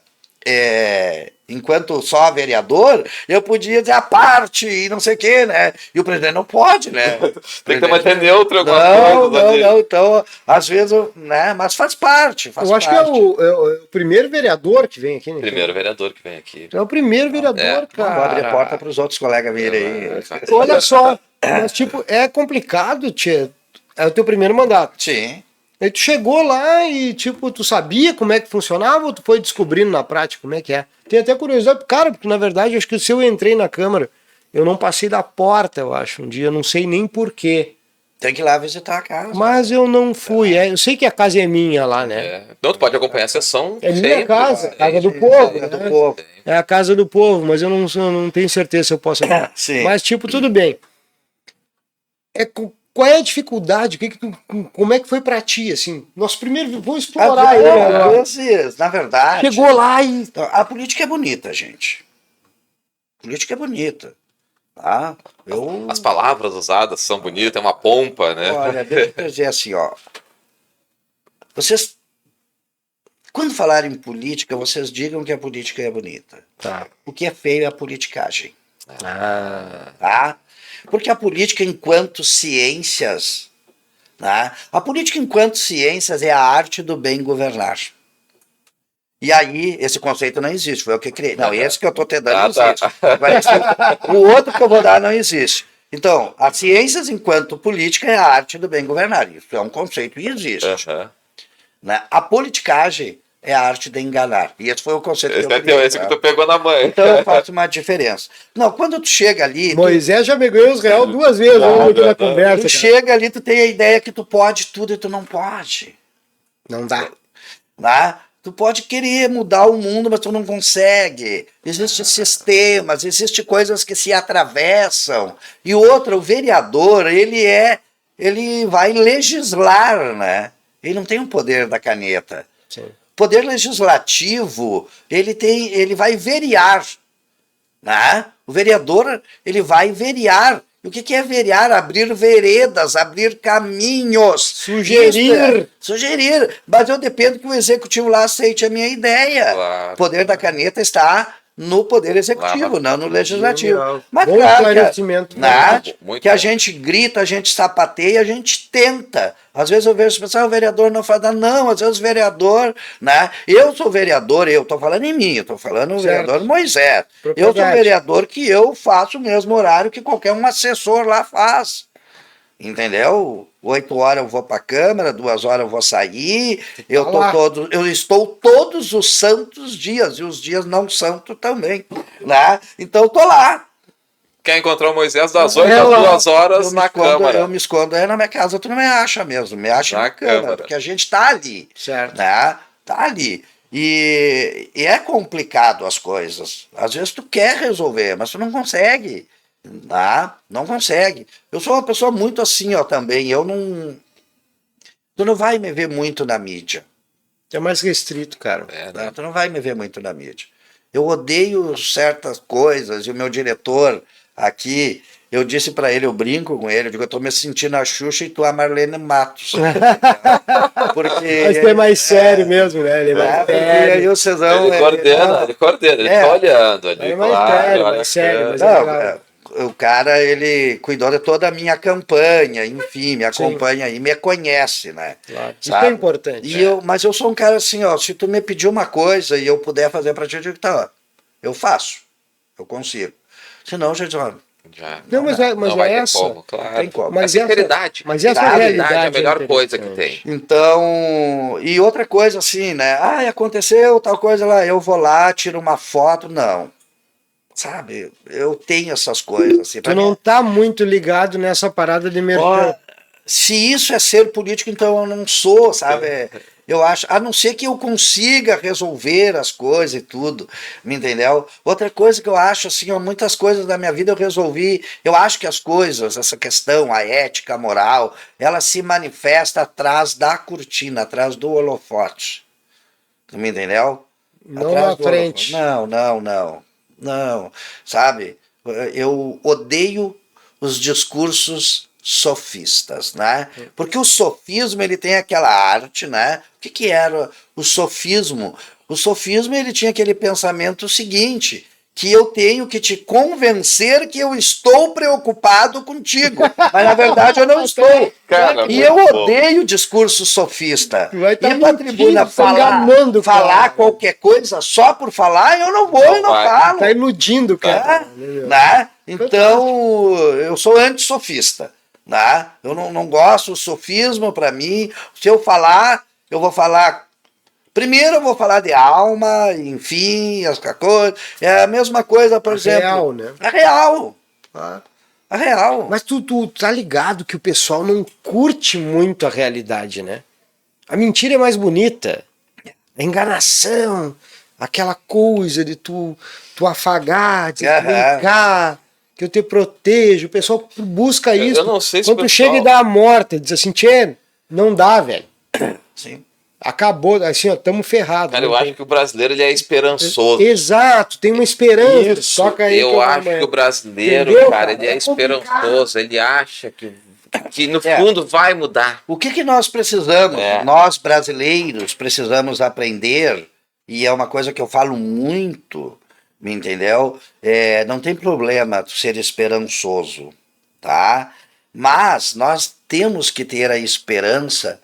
Enquanto só vereador, eu podia dizer a parte e não sei o quê, né? E o presidente não pode, né? Tem que manter neutro algumas coisas. Não. Então, às vezes, né? Mas faz parte. Eu acho que é o primeiro vereador que vem aqui, né? Primeiro vereador que vem aqui. É o primeiro vereador, cara. Vou abrir a porta para os outros colegas virem aí. Olha só, mas tipo, é complicado, tia. É o teu primeiro mandato. Sim. Aí tu chegou lá e, tipo, tu sabia como é que funcionava ou tu foi descobrindo na prática como é que é? Tem até curiosidade, cara, porque na verdade eu acho que se eu entrei na Câmara, eu não passei da porta, eu acho, um dia, eu não sei nem porquê. Tem que ir lá visitar a casa. Mas eu não fui, eu sei que a casa é minha lá, né? Então tu pode acompanhar a sessão. É minha casa, casa do povo. É do povo. É a casa do povo, mas eu não tenho certeza se eu posso. Sim. Mas, tipo, tudo bem. Qual é a dificuldade? Como é que foi pra ti, assim? Nosso primeiro, vou explorar ele agora. Na verdade... Chegou lá e... A política é bonita, gente. A política é bonita. Tá? As palavras usadas são bonitas, é uma pompa, né? Olha, deixa eu dizer assim, ó. Vocês, quando falarem em política, vocês digam que a política é bonita. Tá. O que é feio é a politicagem. Tá? Porque a política enquanto ciências, né? A política enquanto ciências é a arte do bem governar. E aí, esse conceito não existe, foi eu que criei. Não, esse que eu estou te dando não existe. Agora, o outro que eu vou dar não existe. Então, as ciências enquanto política é a arte do bem governar. Isso é um conceito e existe. Né? A politicagem é a arte de enganar. E esse foi o conceito que eu criei. Esse que tu pegou na mãe. Então eu faço uma diferença. Não, quando tu chega ali... Moisés já me ganhou os reais 2 vezes na conversa. Tu chega ali, tu tem a ideia que tu pode tudo e tu não pode. Não dá. Tá? Tu pode querer mudar o mundo, mas tu não consegue. Existem sistemas, existem coisas que se atravessam. E outra, o vereador, ele vai legislar, né? Ele não tem o poder da caneta. Sim. Poder legislativo, ele vai verear, né? O vereador, ele vai verear. E o que é verear? Abrir veredas, abrir caminhos. Sugerir. Sugerir. Mas eu dependo que o executivo lá aceite a minha ideia. Claro. O poder da caneta está no poder executivo, não no legislativo. Mas bom claro que a gente grita, a gente sapateia, a gente tenta. Às vezes eu vejo as pessoas, o vereador não faz nada. Não, às vezes o vereador, né? Eu sou vereador, eu estou falando em mim, eu estou falando no vereador Moisés. Eu sou vereador que eu faço o mesmo horário que qualquer um assessor lá faz. Entendeu? 8 horas eu vou para a Câmara, 2 horas eu vou sair, eu estou todos os santos dias, e os dias não santos também. Né? Então eu estou lá. Quer encontrar o Moisés das 8 às 2 horas na Câmara. Eu me escondo aí na minha casa, tu não me acha mesmo, me acha na Câmara, porque a gente está ali. Certo. Né? Tá ali. E é complicado as coisas. Às vezes tu quer resolver, mas tu não consegue. Não consegue. Eu sou uma pessoa muito assim, ó, também. Tu não vai me ver muito na mídia. É mais restrito, cara. Né? Tu não vai me ver muito na mídia. Eu odeio certas coisas, e o meu diretor aqui, eu disse pra ele, eu brinco com ele, eu digo, eu tô me sentindo a Xuxa e tu a Marlene Matos. Porque... Mas tu é mais sério mesmo, né? Ele é mais sério. Aí o Cezão... Ele coordena, ele tá olhando ali. É mais sério, mas o cara, ele cuidou de toda a minha campanha, enfim, me acompanha e me conhece, né? Claro. Isso é importante. Mas eu sou um cara assim, ó, se tu me pedir uma coisa e eu puder fazer pra ti, eu digo, tá, ó, eu faço, eu consigo. Senão, gente, ó, mas é essa. Como, claro. Tem como. Mas sinceridade. Mas essa realidade é a melhor coisa que tem. Então, e outra coisa assim, né? Aconteceu tal coisa lá, eu vou lá, tiro uma foto, não. sabe, eu tenho essas coisas. Assim, tu não tá muito ligado nessa parada de mercado. Se isso é ser político, então eu não sou, sabe? Eu acho, a não ser que eu consiga resolver as coisas e tudo, me entendeu? Outra coisa que eu acho, assim, muitas coisas da minha vida eu resolvi, eu acho que as coisas, essa questão, a ética, a moral, ela se manifesta atrás da cortina, atrás do holofote, tu me entendeu? Não na frente. Não, sabe? Eu odeio os discursos sofistas, né? Porque o sofismo, ele tem aquela arte, né? O que era o sofismo? O sofismo, ele tinha aquele pensamento seguinte, que eu tenho que te convencer que eu estou preocupado contigo, mas na verdade eu não estou. Cara, e eu odeio discurso sofista. Ir pra tribuna falar qualquer coisa só por falar, eu não vou, eu não falo. Tá iludindo, cara. Né? Então, eu sou antissofista. Né? Eu não gosto do sofismo. Para mim, se eu falar, eu vou falar. Primeiro eu vou falar de alma, enfim, as coisas. É a mesma coisa, por exemplo. Real, né? A real. A real. Mas tu tá ligado que o pessoal não curte muito a realidade, né? A mentira é mais bonita. A enganação, aquela coisa de tu afagar, de tu brincar, que eu te protejo. O pessoal busca isso. Eu não sei se quando tu chega e dá a morte, diz assim, tchê, não dá, velho. Sim. Acabou, assim, ó, tamo ferrado. Cara, eu acho que o brasileiro, ele é esperançoso. Exato, tem uma esperança. Isso, toca aí eu acho que o brasileiro, entendeu, cara, ele é esperançoso. Ele acha que no fundo vai mudar. O que nós precisamos? Nós, brasileiros, precisamos aprender, e é uma coisa que eu falo muito, me entendeu? Não tem problema ser esperançoso, tá? Mas nós temos que ter a esperança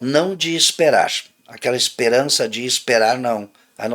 não de esperar. Aquela esperança de esperar, não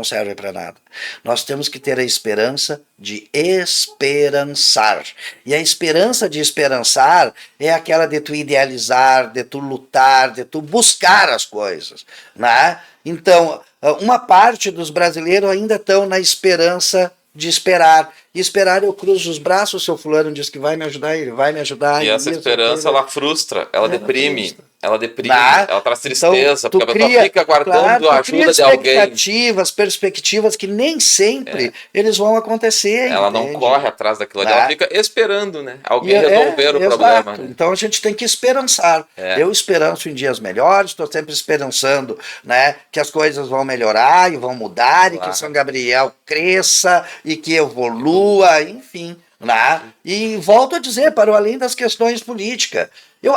serve para nada. Nós temos que ter a esperança de esperançar. E a esperança de esperançar é aquela de tu idealizar, de tu lutar, de tu buscar as coisas, né? Então, uma parte dos brasileiros ainda estão na esperança de esperar. E esperar, eu cruzo os braços, o seu fulano diz que vai me ajudar, ele vai me ajudar. E essa esperança, ela frustra, ela deprime. Ela deprime, ela traz tristeza, então, porque a pessoa fica aguardando a ajuda de alguém. Perspectivas que nem sempre eles vão acontecer. Ela não corre atrás daquilo ali, ela fica esperando, né? Alguém resolver o problema. Né? Então a gente tem que esperançar. Eu esperanço em dias melhores, estou sempre esperançando, né, que as coisas vão melhorar e vão mudar, e que São Gabriel cresça e que evolua, enfim. Né? E volto a dizer, para o além das questões políticas.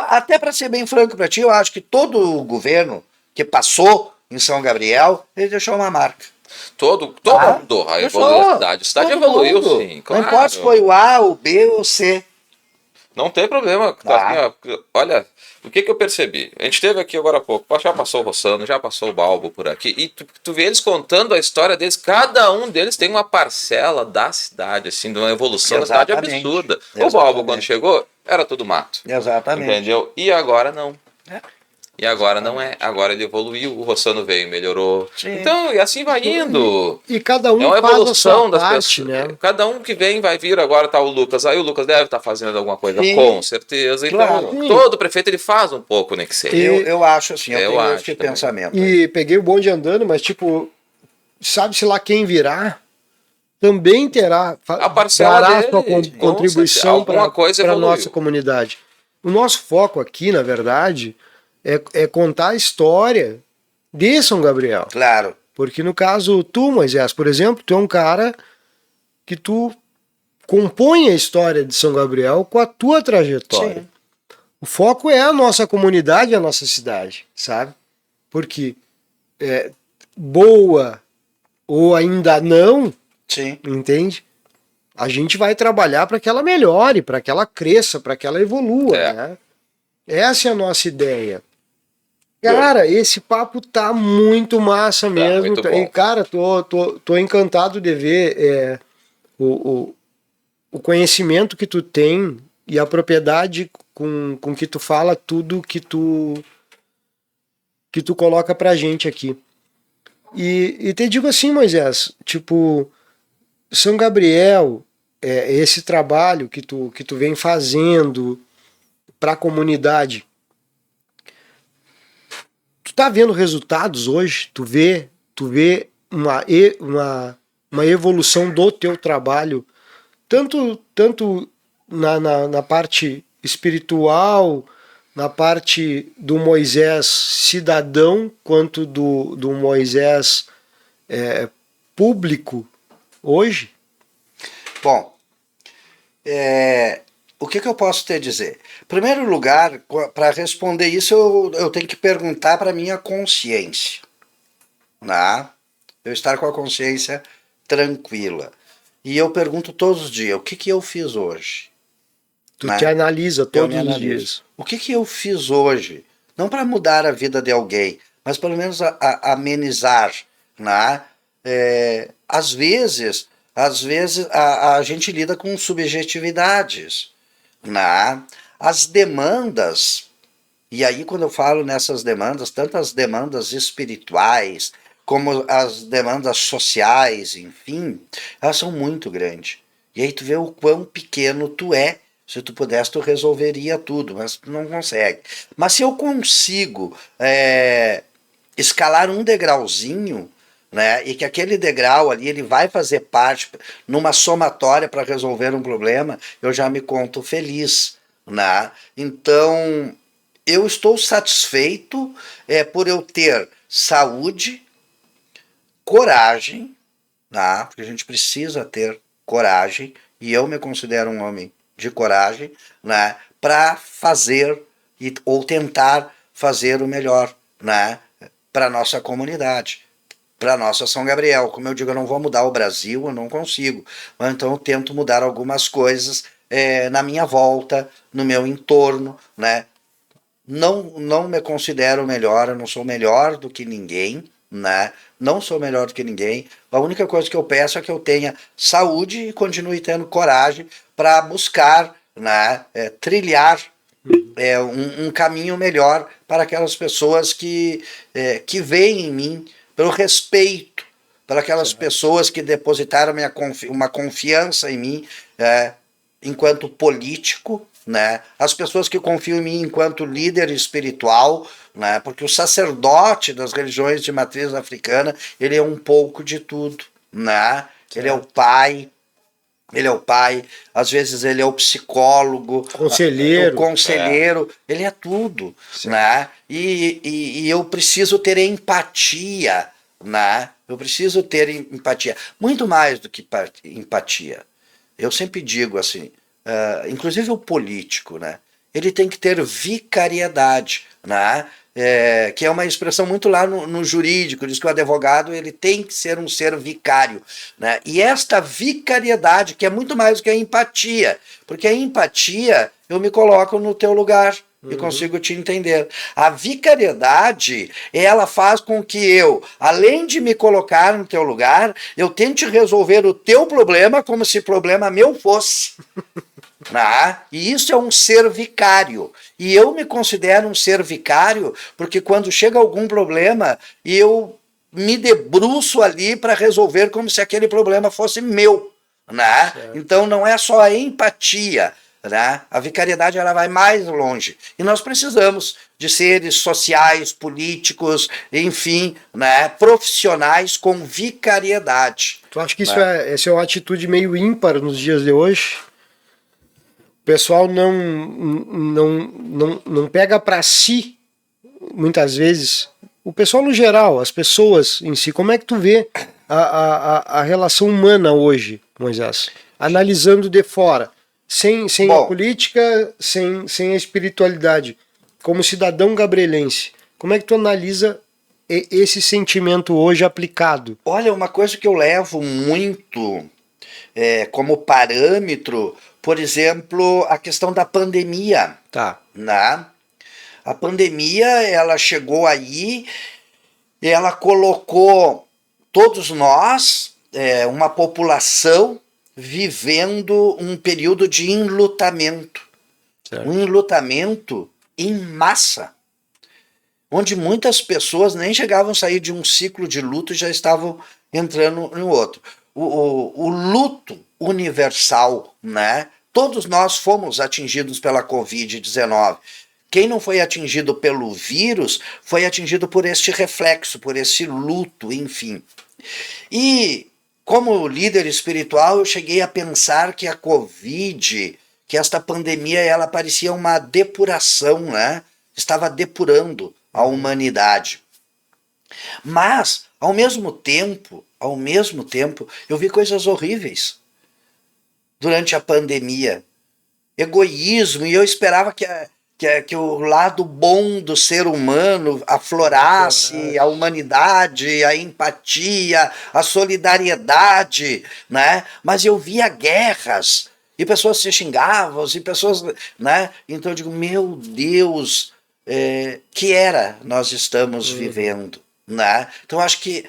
Até para ser bem franco para ti, eu acho que todo o governo que passou em São Gabriel, ele deixou uma marca. Todo mundo evoluiu a cidade. A cidade evoluiu, sim. Claro. Não importa se foi o A, o B ou o C. Não tem problema. Olha, o que eu percebi? A gente esteve aqui agora há pouco, já passou o Rossano, já passou o Balbo por aqui, e tu vê eles contando a história deles, cada um deles tem uma parcela da cidade, assim, de uma evolução da cidade absurda. O Balbo, quando chegou, era tudo mato. Exatamente. Entendeu? E agora não. E agora não é. Agora ele evoluiu, o Rossano veio, melhorou. Sim. Então, e assim vai indo. E cada um é uma evolução das parte, pessoas. Né? Cada um que vem vai vir, agora tá o Lucas. Aí o Lucas deve estar fazendo alguma coisa, com certeza. Então, todo prefeito ele faz um pouco, né, que seja. Eu acho assim, eu tenho esse pensamento. E peguei o bonde andando, mas tipo, sabe-se lá quem virá, também terá a parcela dará dele, sua contribuição para a nossa comunidade. O nosso foco aqui, na verdade, é contar a história de São Gabriel. Claro. Porque no caso, tu, Moisés, por exemplo, tu é um cara que tu compõe a história de São Gabriel com a tua trajetória. Sim. O foco é a nossa comunidade, a nossa cidade, sabe? Porque boa ou ainda não, sim, entende? A gente vai trabalhar para que ela melhore, para que ela cresça, para que ela evolua, né? Essa é a nossa ideia. Cara, esse papo tá muito massa mesmo. Muito bom. E, cara, tô encantado de ver o conhecimento que tu tem e a propriedade com que tu fala tudo que tu coloca pra gente aqui. E te digo assim, Moisés, tipo, São Gabriel, esse trabalho que tu vem fazendo para a comunidade, tu tá vendo resultados hoje? Tu vê uma evolução do teu trabalho, tanto na parte espiritual, na parte do Moisés cidadão, quanto do Moisés público hoje? Bom, o que eu posso te dizer? Em primeiro lugar, para responder isso, eu tenho que perguntar para a minha consciência. Né? Eu estar com a consciência tranquila. E eu pergunto todos os dias, o que eu fiz hoje? Tu te analisa todos os analiso. dias. O que eu fiz hoje? Não para mudar a vida de alguém, mas pelo menos amenizar. Né? Às vezes a gente lida com subjetividades. Né? As demandas, e aí quando eu falo nessas demandas, tanto as demandas espirituais, como as demandas sociais, enfim, elas são muito grandes. E aí tu vê o quão pequeno tu é. Se tu pudesse, tu resolveria tudo, mas tu não consegue. Mas se eu consigo escalar um degrauzinho, né, e que aquele degrau ali ele vai fazer parte numa somatória para resolver um problema, eu já me conto feliz. Né? Então, eu estou satisfeito por eu ter saúde, coragem, tá? Porque a gente precisa ter coragem, e eu me considero um homem de coragem, né, para fazer ou tentar fazer o melhor, né, para nossa comunidade, para nossa São Gabriel. Como eu digo, eu não vou mudar o Brasil, eu não consigo, mas então eu tento mudar algumas coisas na minha volta, no meu entorno, né. Não me considero melhor, eu não sou melhor do que ninguém, né? Não sou melhor do que ninguém. A única coisa que eu peço é que eu tenha saúde e continue tendo coragem para buscar, né, trilhar um caminho melhor para aquelas pessoas que veem em mim, pelo respeito, para aquelas pessoas que depositaram uma confiança em mim enquanto político, né? As pessoas que confiam em mim enquanto líder espiritual, né? Porque o sacerdote das religiões de matriz africana, ele é um pouco de tudo, né? Ele é o pai, às vezes ele é o psicólogo, conselheiro, ele é tudo, né? E eu preciso ter empatia, né? Eu preciso ter empatia, muito mais do que empatia. Eu sempre digo assim, inclusive o político, né? Ele tem que ter vicariedade, né? Que é uma expressão muito lá no jurídico, diz que o advogado ele tem que ser um ser vicário, né? E esta vicariedade, que é muito mais do que a empatia, porque a empatia, eu me coloco no teu lugar e consigo te entender. A vicariedade, ela faz com que eu, além de me colocar no teu lugar, eu tente resolver o teu problema como se problema meu fosse. E isso é um ser vicário. E eu me considero um ser vicário porque quando chega algum problema, eu me debruço ali para resolver como se aquele problema fosse meu. Então não é só a empatia. A vicariedade ela vai mais longe. E nós precisamos de seres sociais, políticos, enfim, profissionais com vicariedade. Tu acha que essa é uma atitude meio ímpar nos dias de hoje? O pessoal não pega para si, muitas vezes, o pessoal no geral, as pessoas em si. Como é que tu vê a relação humana hoje, Moisés? Analisando de fora. Sem a política, sem a espiritualidade, como cidadão gabrielense, como é que tu analisa esse sentimento hoje aplicado? Olha, uma coisa que eu levo muito como parâmetro, por exemplo, a questão da pandemia. A pandemia, ela chegou aí, ela colocou todos nós, uma população, vivendo um período de enlutamento. Certo. Um enlutamento em massa, onde muitas pessoas nem chegavam a sair de um ciclo de luto e já estavam entrando no outro. o luto universal, né? Todos nós fomos atingidos pela Covid-19. Quem não foi atingido pelo vírus foi atingido por este reflexo, por esse luto, enfim. E como líder espiritual, eu cheguei a pensar que a Covid, que esta pandemia, ela parecia uma depuração, né? Estava depurando a humanidade. Mas, ao mesmo tempo, eu vi coisas horríveis durante a pandemia. Egoísmo, e eu esperava que o lado bom do ser humano aflorasse, a humanidade, a empatia, a solidariedade, né? Mas eu via guerras, e pessoas se xingavam, e pessoas, né? Então eu digo, meu Deus, que era nós estamos vivendo, né? Então acho que,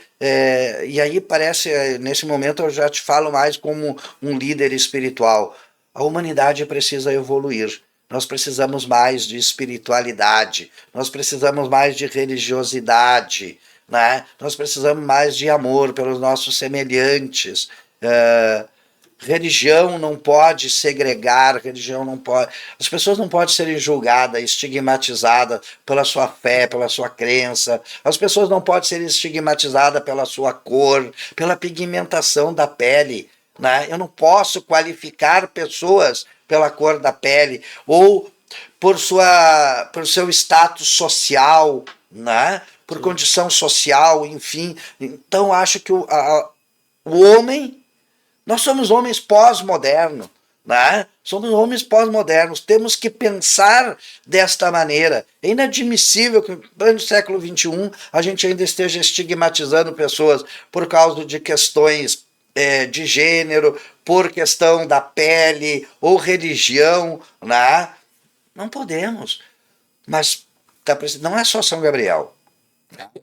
e aí parece, nesse momento eu já te falo mais como um líder espiritual, a humanidade precisa evoluir. Nós precisamos mais de espiritualidade, nós precisamos mais de religiosidade, né? Nós precisamos mais de amor pelos nossos semelhantes. Religião não pode segregar, religião não pode. As pessoas não podem serem julgadas, estigmatizadas pela sua fé, pela sua crença. As pessoas não podem ser estigmatizadas pela sua cor, pela pigmentação da pele, né? Eu não posso qualificar pessoas pela cor da pele, ou por seu status social, né? Por condição social, enfim. Então, acho que o homem, nós somos homens pós-modernos, né? Somos homens pós-modernos, temos que pensar desta maneira. É inadmissível que no século XXI a gente ainda esteja estigmatizando pessoas por causa de questões de gênero, por questão da pele ou religião, né? Não podemos. Mas não é só São Gabriel.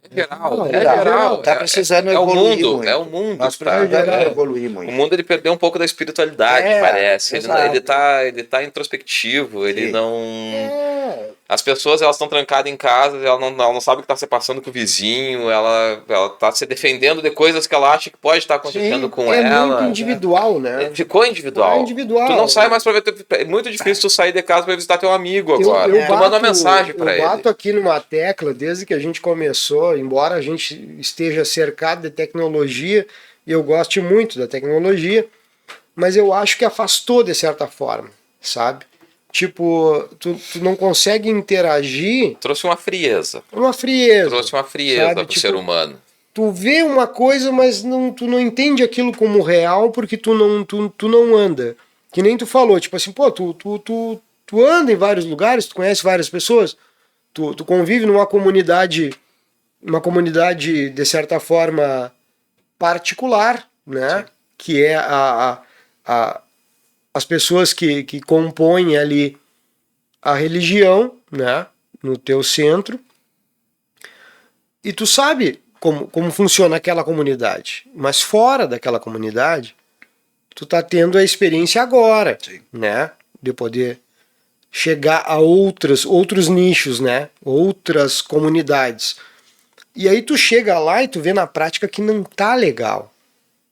É geral. Está precisando evoluir muito. É o mundo. Nós precisamos evoluir muito. O mundo ele perdeu um pouco da espiritualidade, parece. Ele tá introspectivo, ele não... As pessoas, elas estão trancadas em casa, ela não sabe o que está se passando com o vizinho, ela está se defendendo de coisas que ela acha que pode estar acontecendo com ela. É muito individual, né? Ficou individual. Tu não sai mais para ver... É muito difícil tu sair de casa para visitar teu amigo agora. Tu manda uma mensagem para ele. Eu bato aqui numa tecla, desde que a gente começou, embora a gente esteja cercado de tecnologia, e eu gosto muito da tecnologia, mas eu acho que afastou de certa forma, sabe? Tipo, tu não consegue interagir. Trouxe uma frieza. Trouxe uma frieza pro tipo, ser humano. Tu vê uma coisa, mas tu não entende aquilo como real porque tu não anda. Que nem tu falou, tipo assim, pô, tu anda em vários lugares, tu conhece várias pessoas, tu convive numa comunidade, de certa forma, particular, né? Sim. Que é as pessoas que compõem ali a religião, né, no teu centro, e tu sabe como funciona aquela comunidade, mas fora daquela comunidade, tu tá tendo a experiência agora, sim, né, de poder chegar a outros nichos, né, outras comunidades, e aí tu chega lá e tu vê na prática que não tá legal,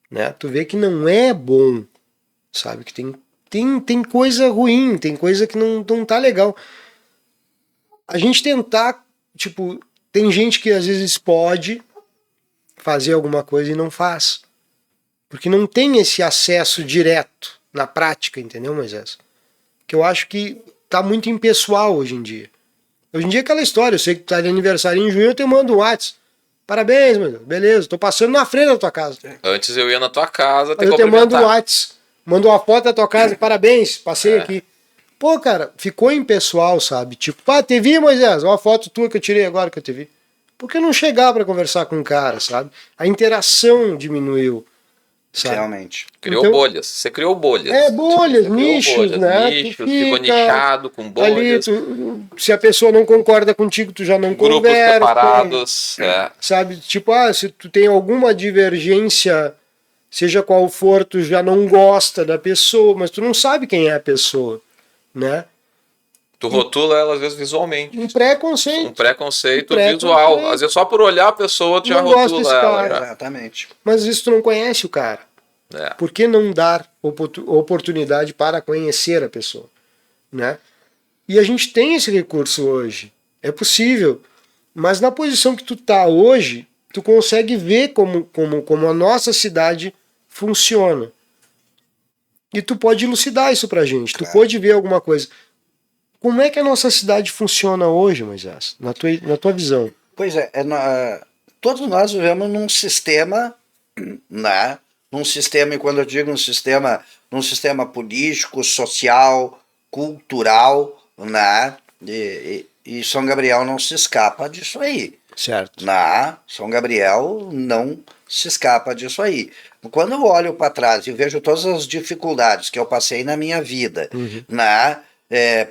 né, tu vê que não é bom, sabe, que tem coisa ruim, tem coisa que não tá legal. A gente tentar, tipo, tem gente que às vezes pode fazer alguma coisa e não faz. Porque não tem esse acesso direto na prática, entendeu, Moisés? Que eu acho que tá muito impessoal hoje em dia. Hoje em dia é aquela história, eu sei que tu tá de aniversário em junho, eu te mando um WhatsApp. Parabéns, meu Deus, beleza, tô passando na frente da tua casa. Antes eu ia na tua casa, eu te mando um WhatsApp. Mandou uma foto da tua casa, parabéns, passei aqui. Pô, cara, ficou impessoal, sabe? Tipo, te vi, Moisés, uma foto tua que eu tirei agora que eu te vi. Por que não chegar pra conversar com o cara, sabe? A interação diminuiu, sabe? Realmente. Criou bolhas. Você criou bolhas. Bolhas, nichos, né? Nichos, ficou nichado com bolhas. Ali, se a pessoa não concorda contigo, tu já não conversa. Grupos separados. Sabe? Tipo, se tu tem alguma divergência, seja qual for, tu já não gosta da pessoa, mas tu não sabe quem é a pessoa, né? Tu rotula ela, às vezes, visualmente. Um preconceito. Um preconceito visual. Às vezes, só por olhar a pessoa, tu já rotula ela. Exatamente. Mas isso tu não conhece o cara, Por que não dar oportunidade para conhecer a pessoa? Né? E a gente tem esse recurso hoje. É possível. Mas na posição que tu tá hoje, tu consegue ver como a nossa cidade funciona. E tu pode elucidar isso pra gente. Tu pode ver alguma coisa. Como é que a nossa cidade funciona hoje, Moisés? Na tua visão? Pois é, todos nós vivemos num sistema, né? Num sistema, e quando eu digo num sistema político, social, cultural, né? E São Gabriel não se escapa disso aí. Certo. São Gabriel não se escapa disso aí. Quando eu olho para trás e vejo todas as dificuldades que eu passei na minha vida, né?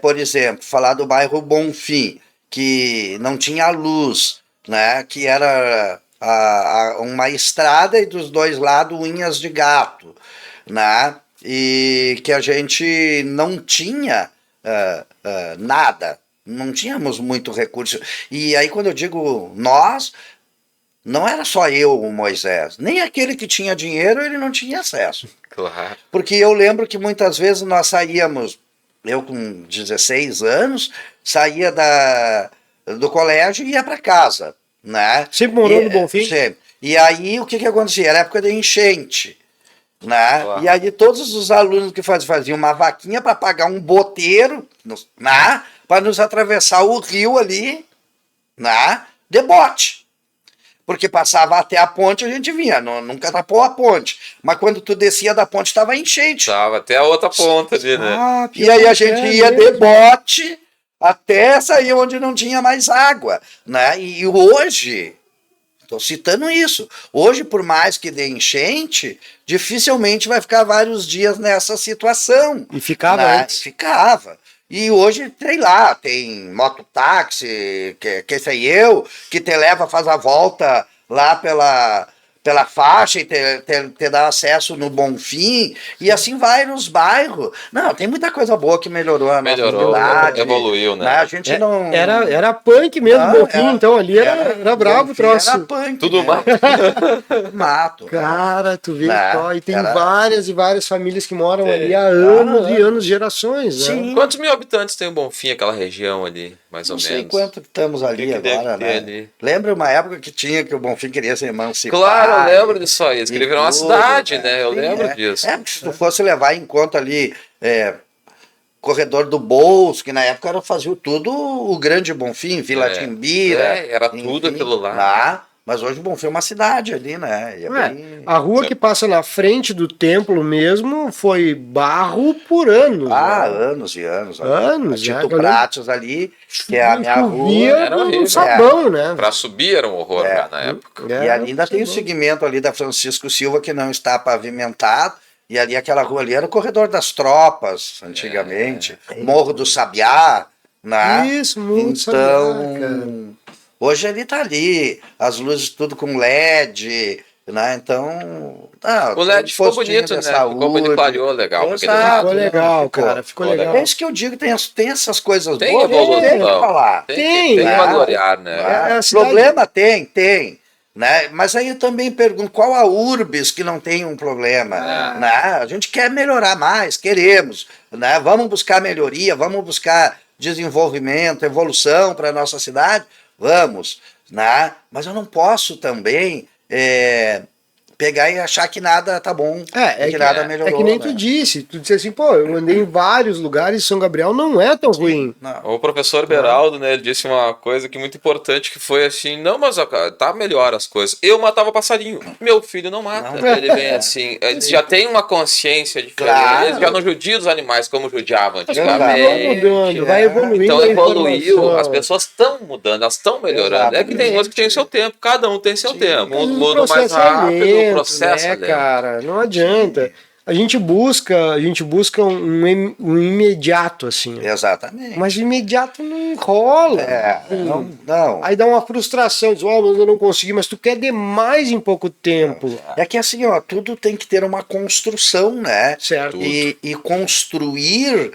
Por exemplo, falar do bairro Bonfim, que não tinha luz, né? Que era uma estrada e dos dois lados unhas de gato, né? E que a gente não tinha nada, não tínhamos muito recurso. E aí quando eu digo nós, não era só eu, o Moisés, nem aquele que tinha dinheiro, ele não tinha acesso. Claro. Porque eu lembro que muitas vezes nós saíamos, eu com 16 anos, saía do colégio e ia para casa, né? Sempre morou no Bonfim? Sempre. E aí o que acontecia? Era época de enchente, né? Claro. E aí todos os alunos que faziam uma vaquinha para pagar um boteiro, né? Para nos atravessar o rio ali, né? De bote. Porque passava até a ponte, a gente vinha, nunca tapou a ponte. Mas quando tu descia da ponte, estava enchente. Tava até a outra ponta ali, né? E aí a gente ia de bote até sair onde não tinha mais água, né? E hoje, estou citando isso, hoje por mais que dê enchente, dificilmente vai ficar vários dias nessa situação. E ficava né? antes. Ficava. E hoje, sei lá, tem mototáxi, que sei eu, que te leva, faz a volta lá pela faixa e te dá acesso no Bonfim, e assim vai nos bairros. Não, tem muita coisa boa que melhorou a nossa cidade. Evoluiu, né? A gente não... Era punk mesmo, Bonfim, então ali era bravo o troço. Era punk. Tudo mato. Mato. Cara, tu vê Né? só, e tem várias e várias famílias que moram ali há anos e anos, gerações, né? Sim. Quantos mil habitantes tem o Bonfim, aquela região ali, mais ou Não menos? sei quanto que estamos ali que deve agora, ter né? ali? Lembra uma época que o Bonfim queria se emancipar? Claro, eu lembro disso aí. Eles queriam virar uma cidade, né? Eu Sim, lembro disso. Porque se tu fosse levar em conta ali Corredor do Bolso, que na época fazia tudo o Grande Bonfim, Vila Timbira. Era tudo aquilo lá. Lá. Mas hoje o Bonfim é uma cidade ali, né? E bem... A rua que passa na frente do templo mesmo foi barro por anos. né? Anos e anos. Anos, Tito Pratos ali, que é a minha rua. Era horrível. Um sabão, né? Pra subir era um horror na época. E ali ainda tem o segmento ali da Francisco Silva que não está pavimentado. E ali aquela rua ali era o Corredor das Tropas, antigamente. Morro do Sabiá, né? Isso, muito então, Sabiá, hoje ele tá ali, as luzes tudo com LED, né? Então, o LED ficou bonito, né? Ficou bonito, clareou legal. Ficou legal, cara. Ficou legal. É isso que eu digo, tem essas coisas tem boas. Evolução. Tem que falar. Tem que valorar, né? Problema tem. Né? Mas aí eu também pergunto, qual a Urbis que não tem um problema? Né? A gente quer melhorar mais, queremos. Né? Vamos buscar melhoria, vamos buscar desenvolvimento, evolução para a nossa cidade? Vamos. Né? Mas eu não posso também pegar e achar que nada tá bom, que nada melhorou. É que nem né? tu disse assim, pô, eu andei em vários lugares, São Gabriel não é tão ruim. O professor Beraldo, né, ele disse uma coisa que muito importante, que foi assim, não, mas tá melhor as coisas. Eu matava passarinho, meu filho não mata. Ele vem assim, eles já tem uma consciência diferente, eles já não judiam os animais como judiavam antigamente. Vai mudando, vai evoluindo. Então evoluiu, as pessoas estão mudando, elas estão melhorando. É que tem outros que tem o seu tempo, cada um tem seu tempo. Uns mudam mais rápido, o processo, né, cara? Não adianta. A gente busca um imediato, assim. Exatamente. Mas o imediato não rola. Não. Aí dá uma frustração, diz, mas eu não consegui, mas tu quer demais em pouco tempo. É que assim, ó, tudo tem que ter uma construção, né? Certo. E construir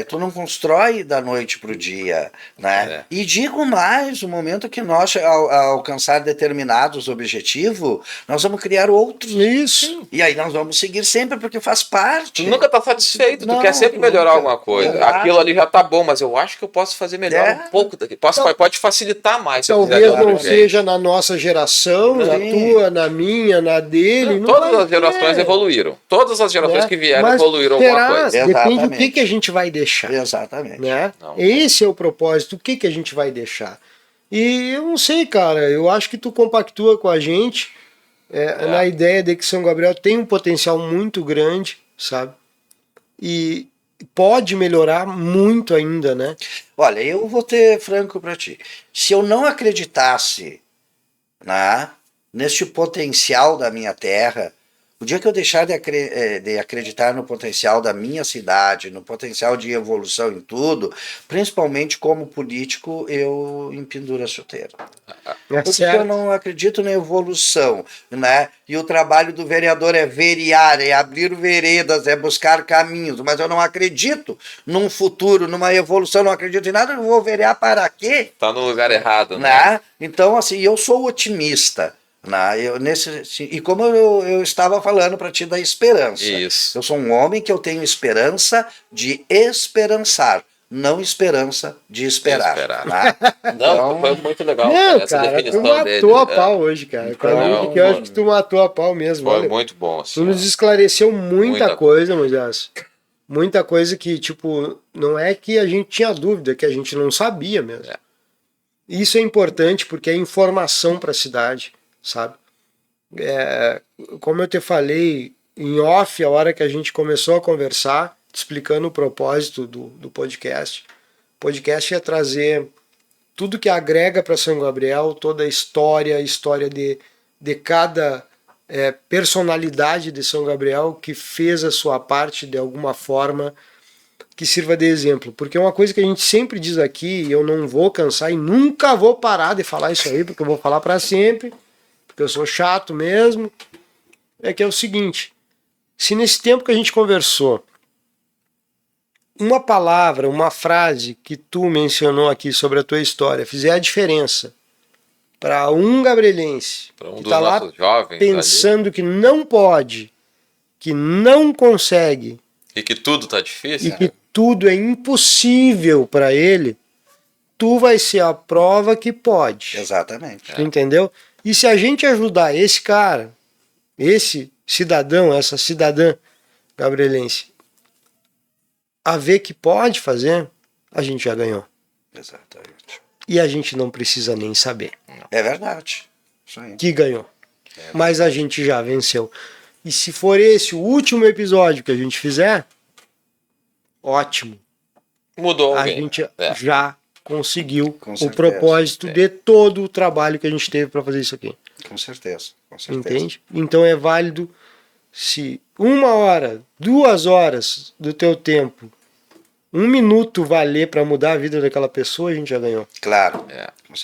Tu não constrói da noite para o dia, né? E digo mais, no momento que nós alcançar determinados objetivos, nós vamos criar outros. Isso. E aí nós vamos seguir sempre, porque faz parte. Tu nunca tá satisfeito, Não, tu quer sempre melhorar alguma coisa. Exato. Aquilo ali já tá bom, mas eu acho que eu posso fazer melhor um pouco daqui. Pode facilitar mais. Se Talvez eu não seja na nossa geração, na tua, na minha, na dele. Não, todas as gerações evoluíram. Todas as gerações que vieram evoluíram alguma coisa. Depende do que a gente vai deixar. Exatamente. Né? Esse é o propósito, o que a gente vai deixar. E eu não sei, cara, eu acho que tu compactua com a gente na ideia de que São Gabriel tem um potencial muito grande, sabe? E pode melhorar muito ainda, né? Olha, eu vou ter franco para ti. Se eu não acreditasse, né, neste potencial da minha terra, o dia que eu deixar de acreditar no potencial da minha cidade, no potencial de evolução em tudo, principalmente como político, eu empenduro a chuteira. Porque eu não acredito na evolução, né? E o trabalho do vereador é verear, é abrir veredas, é buscar caminhos, mas eu não acredito num futuro, numa evolução, não acredito em nada, eu vou verear para quê? Tá no lugar errado, né? Então, assim, eu sou otimista. E como eu estava falando para ti da esperança. Isso. Eu sou um homem que eu tenho esperança de esperançar, não esperança de esperar. Né? Não, foi muito legal. Não, essa cara, definição tu matou dele. a pau hoje, cara. Não, que eu acho que tu matou a pau mesmo. Foi olha. muito bom. Assim, tu nos esclareceu muita coisa, Moisés. Muita coisa que, tipo, não é que a gente tinha dúvida, que a gente não sabia mesmo. Isso é importante porque é informação para a cidade, sabe? Como eu te falei em off, a hora que a gente começou a conversar, explicando o propósito do podcast. O podcast é trazer tudo que agrega para São Gabriel, toda a história de cada personalidade de São Gabriel que fez a sua parte de alguma forma que sirva de exemplo. Porque é uma coisa que a gente sempre diz aqui, e eu não vou cansar e nunca vou parar de falar isso aí, porque eu vou falar para sempre, porque eu sou chato mesmo, é que é o seguinte: se nesse tempo que a gente conversou, uma palavra, uma frase que tu mencionou aqui sobre a tua história fizer a diferença para um gabrielense que está lá pensando ali, que não pode, que não consegue e que tudo tá difícil, e que tudo é impossível para ele, tu vai ser a prova que pode. Exatamente. Tu entendeu? E se a gente ajudar esse cara, esse cidadão, essa cidadã gabrielense, a ver que pode fazer, a gente já ganhou. Exatamente. E a gente não precisa nem saber. É verdade. Isso aí. Que ganhou. Mas a gente já venceu. E se for esse o último episódio que a gente fizer, ótimo. Mudou alguém. A gente já conseguiu o propósito de todo o trabalho que a gente teve para fazer isso aqui. Com certeza. Com certeza. Entende? Então é válido se 1 hora, 2 horas do teu tempo, 1 minuto valer para mudar a vida daquela pessoa, a gente já ganhou. Claro.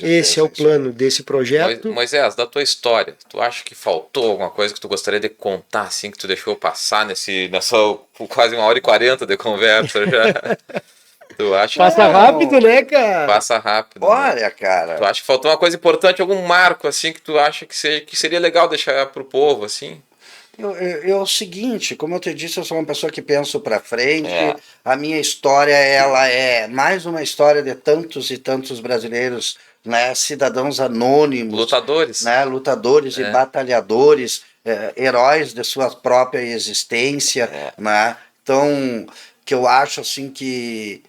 Esse é o plano desse projeto. Moisés, da tua história, tu acha que faltou alguma coisa que tu gostaria de contar, assim, que tu deixou passar nessa quase 1h40 de conversa já? Tu acha Passa rápido, né, cara? Passa rápido. Olha, né? cara. Tu acha que faltou uma coisa importante, algum marco, assim, que tu acha que seria legal deixar pro povo, assim? É o seguinte, como eu te disse, eu sou uma pessoa que penso para frente. A minha história, ela é mais uma história de tantos e tantos brasileiros, né, cidadãos anônimos, lutadores, né, lutadores e batalhadores, heróis de sua própria existência, né? Então, que eu acho assim que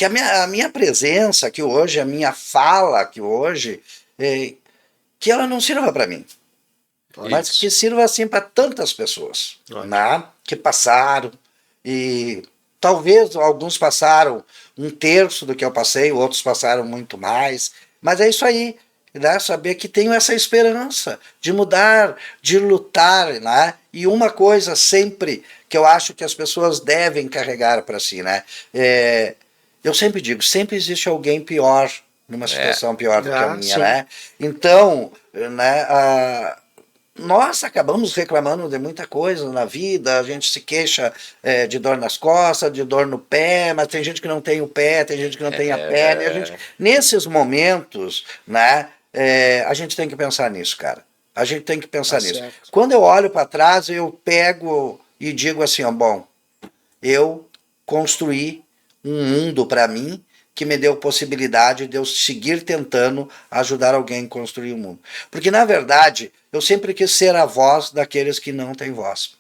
a minha presença aqui hoje, a minha fala aqui hoje, que ela não sirva para mim. Mas que sirva assim para tantas pessoas, né, que passaram, e talvez alguns passaram 1/3 do que eu passei, outros passaram muito mais, mas é isso aí, né, saber que tenho essa esperança de mudar, de lutar, né, e uma coisa sempre que eu acho que as pessoas devem carregar para si, né, eu sempre digo, sempre existe alguém pior, numa situação pior do que a minha, né, então, né, nós acabamos reclamando de muita coisa na vida, a gente se queixa de dor nas costas, de dor no pé, mas tem gente que não tem o pé, tem gente que não tem a perna, e a gente, nesses momentos, né, a gente tem que pensar nisso, cara. A gente tem que pensar nisso. Certo. Quando eu olho para trás, eu pego e digo assim, ó, bom, eu construí um mundo para mim que me deu possibilidade de eu seguir tentando ajudar alguém a construir o mundo. Porque, na verdade, eu sempre quis ser a voz daqueles que não têm voz.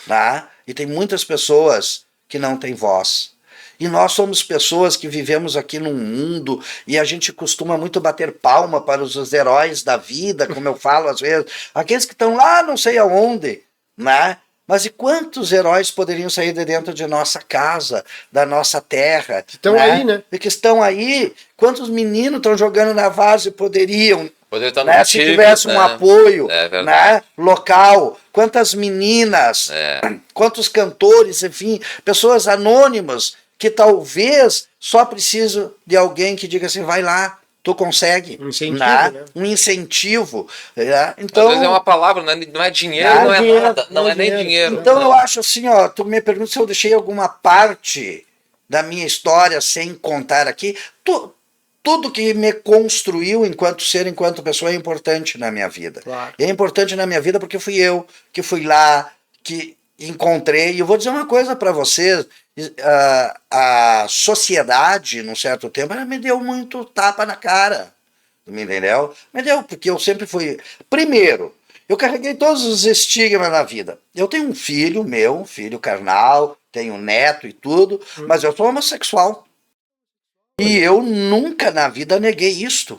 Tá? E tem muitas pessoas que não têm voz. E nós somos pessoas que vivemos aqui num mundo e a gente costuma muito bater palma para os heróis da vida, como eu falo às vezes, aqueles que estão lá não sei aonde, né? Mas e quantos heróis poderiam sair de dentro de nossa casa, da nossa terra? Que estão aí, né? E que estão aí. Quantos meninos estão jogando na várzea e poderiam, né, se tivesse um apoio, né, local? Quantas meninas, quantos cantores, enfim, pessoas anônimas que talvez só precisam de alguém que diga assim, vai lá. Tu consegue. Um incentivo, né? Um incentivo. Então, às vezes é uma palavra, não é dinheiro, não é dinheiro, nada. Não é nem dinheiro. Então eu acho assim, ó, tu me pergunta se eu deixei alguma parte da minha história sem contar aqui. Tudo que me construiu enquanto ser, enquanto pessoa é importante na minha vida. Claro. É importante na minha vida porque fui eu que fui lá, que encontrei. E eu vou dizer uma coisa para vocês. A sociedade, num certo tempo, ela me deu muito tapa na cara, me entendeu? Me deu, porque eu sempre fui... Primeiro, eu carreguei todos os estigmas na vida. Eu tenho um filho meu, um filho carnal, tenho um neto e tudo, mas eu sou homossexual. E eu nunca na vida neguei isto,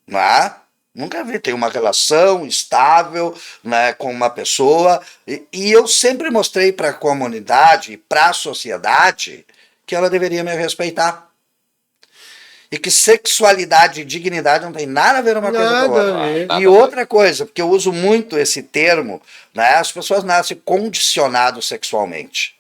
não é? Nunca vi, tenho uma relação estável, né, com uma pessoa, e eu sempre mostrei para a comunidade e para a sociedade que ela deveria me respeitar. E que sexualidade e dignidade não tem nada a ver uma coisa com a outra. E outra coisa, porque eu uso muito esse termo, né, as pessoas nascem condicionadas sexualmente.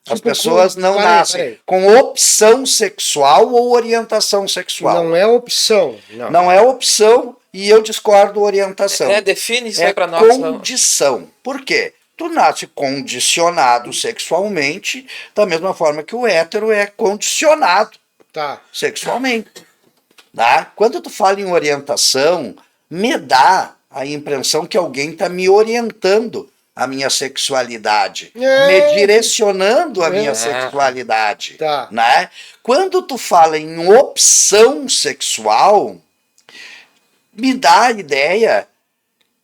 As pessoas não nascem com opção sexual ou orientação sexual. Não é opção. Não é opção. E eu discordo orientação. Define isso aí pra nós. Condição. Por quê? Tu nasce condicionado sexualmente, da mesma forma que o hétero é condicionado sexualmente. Tá? Quando tu fala em orientação, me dá a impressão que alguém está me orientando a minha sexualidade, me direcionando a minha sexualidade. Né? Quando tu fala em opção sexual, me dá a ideia,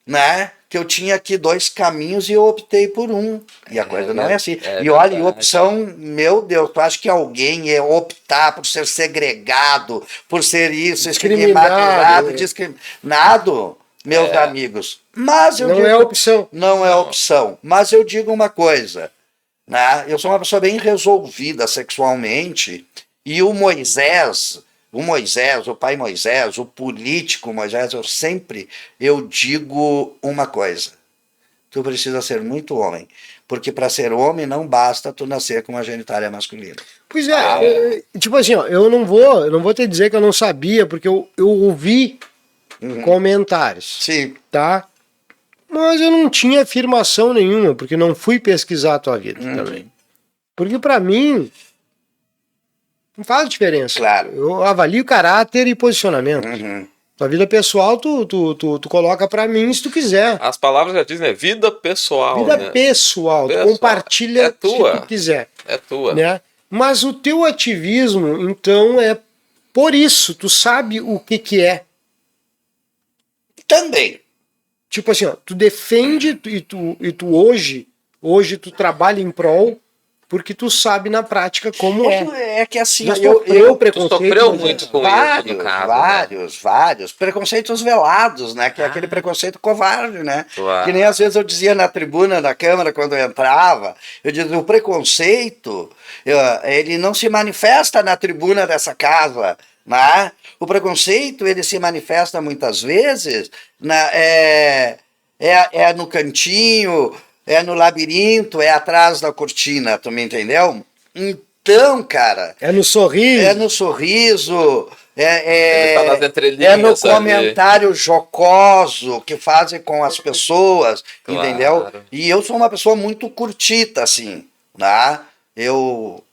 né, que eu tinha aqui 2 caminhos e eu optei por um. E a coisa não é assim. E olha, opção, meu Deus, tu acha que alguém ia optar por ser segregado, por ser isso, estigmatizado, discriminado, meus amigos? Mas eu digo, é opção. Não é opção. Mas eu digo uma coisa, né, eu sou uma pessoa bem resolvida sexualmente, e o Moisés, o pai Moisés, o político Moisés, eu digo uma coisa. Tu precisa ser muito homem. Porque para ser homem não basta tu nascer com uma genitália masculina. Pois tipo assim, ó, eu não vou te dizer que eu não sabia, porque eu ouvi comentários. Sim. Tá? Mas eu não tinha afirmação nenhuma, porque não fui pesquisar a tua vida também. Porque para mim... não faz diferença. Claro. Eu avalio caráter e posicionamento. Tua vida pessoal, tu coloca pra mim se tu quiser. As palavras já dizem, né? Vida pessoal. Vida pessoal. Tu compartilha se tu quiser. É tua. Né? Mas o teu ativismo, então, é por isso. Tu sabe o que é. Também. Tipo assim, ó, tu defende e tu hoje tu trabalha em prol porque tu sabe na prática como é. É que assim, tu sofreu muito com isso, no caso, vários preconceitos velados, né? Que é aquele preconceito covarde, né? Claro. Que nem às vezes eu dizia na tribuna da Câmara quando eu entrava, eu dizia, o preconceito, ele não se manifesta na tribuna dessa casa, né? O preconceito, ele se manifesta muitas vezes no cantinho, é no labirinto, é atrás da cortina, tu me entendeu? Então, cara... É no sorriso. É no sorriso, Ele tá nas entrelinhas é no ali. comentário jocoso que fazem com as pessoas, Claro. entendeu? E eu sou uma pessoa muito curtita, assim, né? Eu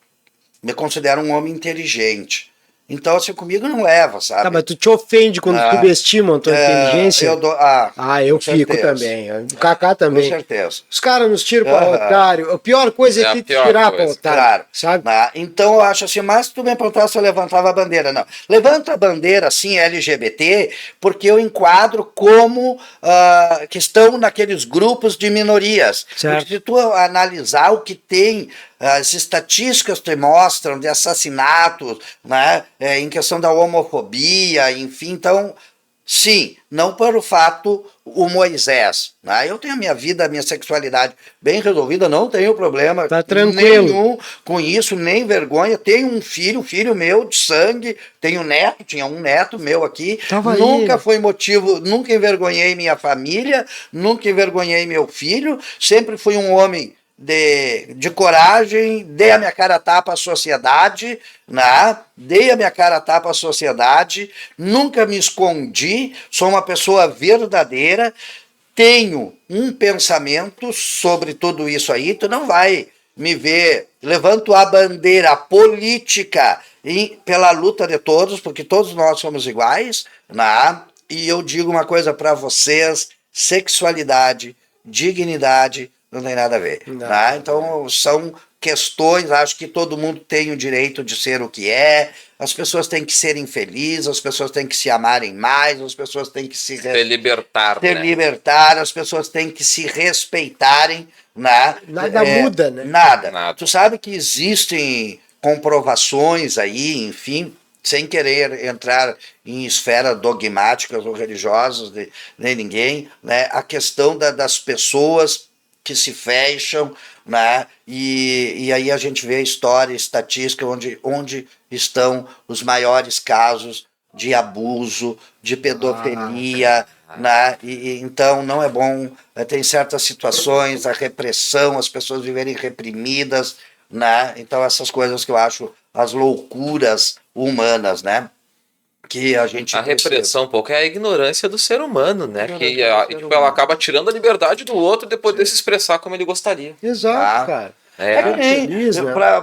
me considero um homem inteligente. Então, assim, comigo não leva, sabe? Tá, mas tu te ofende quando subestimam a tua inteligência? Eu com fico certeza. também. O Kaká também. Com certeza. Os caras nos tiram para otário. A pior coisa é te tirar para otário. Claro. Sabe? Então eu acho assim, mas se tu me perguntar se eu levantava a bandeira, não. Levanta a bandeira, assim, LGBT, porque eu enquadro como que estão naqueles grupos de minorias. Certo. Porque se tu analisar o que tem, as estatísticas te mostram de assassinatos, né, em questão da homofobia, enfim, então, sim, não para o fato o Moisés, né? Eu tenho a minha vida, a minha sexualidade bem resolvida, não tenho problema tá tranquilo. nenhum com isso, nem vergonha. Tenho um filho meu de sangue, tenho neto, tinha um neto meu aqui, nunca foi motivo, nunca envergonhei minha família, nunca envergonhei meu filho, sempre fui um homem de coragem, dei a minha cara a tapa à sociedade, né? Dei a minha cara a tapa à sociedade, nunca me escondi, sou uma pessoa verdadeira, tenho um pensamento sobre tudo isso aí, tu não vai me ver, levanto a bandeira política pela luta de todos, porque todos nós somos iguais, né? E eu digo uma coisa para vocês, sexualidade, dignidade, não tem nada a ver. Né? Então, são questões, acho que todo mundo tem o direito de ser o que é, as pessoas têm que serem felizes, as pessoas têm que se amarem mais, as pessoas têm que se libertar, as pessoas têm que se respeitarem. Né? Nada muda, né? Nada. Tu sabe que existem comprovações aí, enfim, sem querer entrar em esferas dogmáticas ou religiosas de nem ninguém, né? A questão das pessoas que se fecham, né? E aí a gente vê a história, estatística, onde estão os maiores casos de abuso, de pedofilia, né? Então não é bom, tem certas situações, a repressão, as pessoas viverem reprimidas, né? Então essas coisas que eu acho as loucuras humanas, né? Que a gente repressão um pouco é a ignorância do ser humano, né? Que ela acaba tirando a liberdade do outro depois de se expressar como ele gostaria. Exato, cara.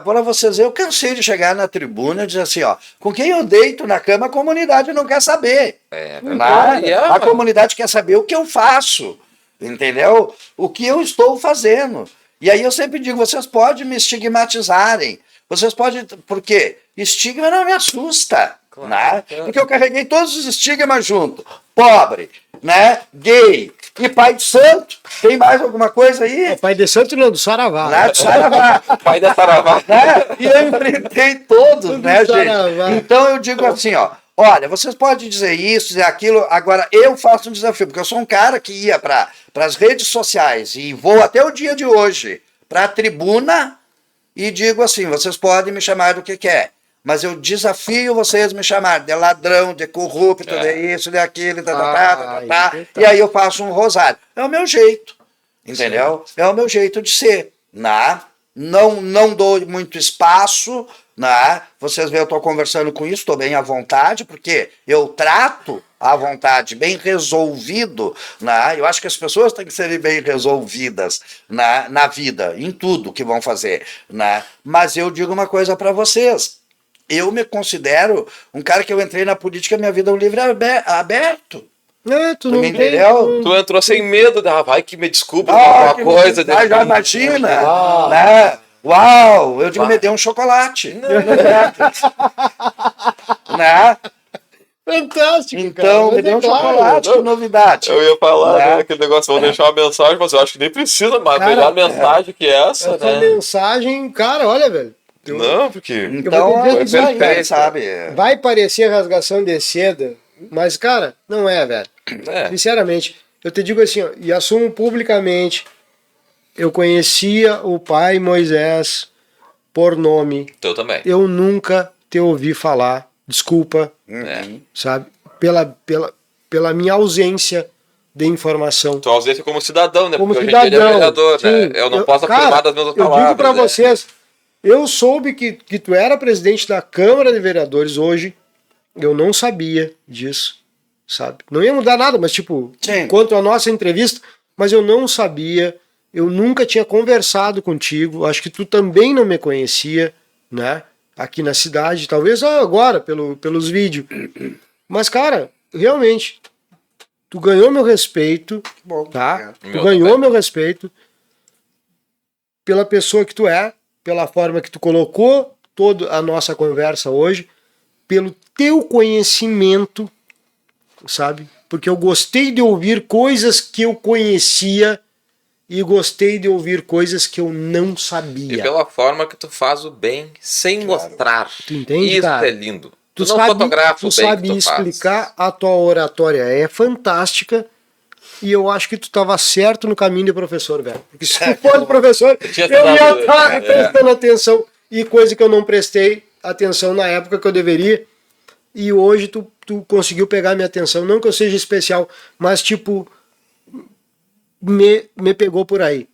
Para vocês, eu cansei de chegar na tribuna e dizer assim, ó, com quem eu deito na cama, a comunidade não quer saber. A comunidade quer saber o que eu faço, entendeu? O que eu estou fazendo. E aí eu sempre digo, vocês podem me estigmatizarem, vocês podem, por quê? Estigma não me assusta. Claro, né? Porque eu carreguei todos os estigmas junto. Pobre, né? Gay e pai de santo. Tem mais alguma coisa aí? O pai de santo não, do Saravá. Né? Do Saravá. Pai da Saravá. Né? E eu enfrentei todos, né, gente? Então eu digo assim, ó. Olha, vocês podem dizer isso, dizer aquilo, agora eu faço um desafio, porque eu sou um cara que ia para as redes sociais e vou até o dia de hoje para a tribuna e digo assim, vocês podem me chamar do que quer. Mas eu desafio vocês me chamar de ladrão, de corrupto, de isso, de aquilo, e aí eu faço um rosário. É o meu jeito, entendeu? Sim. É o meu jeito de ser. Né? Não dou muito espaço, né? Vocês veem, eu estou conversando com isso, estou bem à vontade, porque eu trato à vontade, bem resolvido. Né? Eu acho que as pessoas têm que serem bem resolvidas na vida, em tudo que vão fazer. Né? Mas eu digo uma coisa para vocês. Eu me considero um cara que eu entrei na política, minha vida é um livro aberto. Tu não entendeu? Tu entrou sem medo, vai que me desculpa alguma coisa. Já imagina, né? Uau, eu digo, me deu um chocolate. Né? Fantástico, então, me deu um chocolate, que novidade. Eu ia falar, né, aquele negócio, vou deixar uma mensagem, mas eu acho que nem precisa, mas a melhor mensagem que essa, né? Mensagem, cara, olha, velho. Não, porque... Então, sabe? Vai parecer rasgação de seda, mas, cara, não é, velho. Sinceramente, eu te digo assim, ó, e assumo publicamente, eu conhecia o pai Moisés por nome. Eu também. Eu nunca te ouvi falar, desculpa, sabe? Pela minha ausência de informação. Tua ausência como cidadão, né? Como porque cidadão, hoje em dia ele é vereador, sim, né? Eu não posso afirmar das mesmas palavras. Eu digo pra vocês... Eu soube que tu era presidente da Câmara de Vereadores hoje, eu não sabia disso, sabe? Não ia mudar nada, mas tipo, Sim. quanto à nossa entrevista, mas eu não sabia, eu nunca tinha conversado contigo, acho que tu também não me conhecia, né? Aqui na cidade, talvez agora, pelos vídeos. Mas, cara, realmente, tu ganhou meu respeito, Bom, tá? é. Tu ganhou meu respeito pela pessoa que tu é, pela forma que tu colocou toda a nossa conversa hoje, pelo teu conhecimento, sabe? Porque eu gostei de ouvir coisas que eu conhecia e gostei de ouvir coisas que eu não sabia. E pela forma que tu faz o bem sem mostrar. Tu entende, Isso cara? é lindo. Tu não fotografa o bem sabe que tu explicar, faz. a tua oratória é fantástica e eu acho que tu tava certo no caminho de professor, velho. Porque se tu fosse professor, eu ia estar prestando atenção. E coisa que eu não prestei atenção na época que eu deveria. E hoje tu conseguiu pegar minha atenção. Não que eu seja especial, mas tipo, me pegou por aí.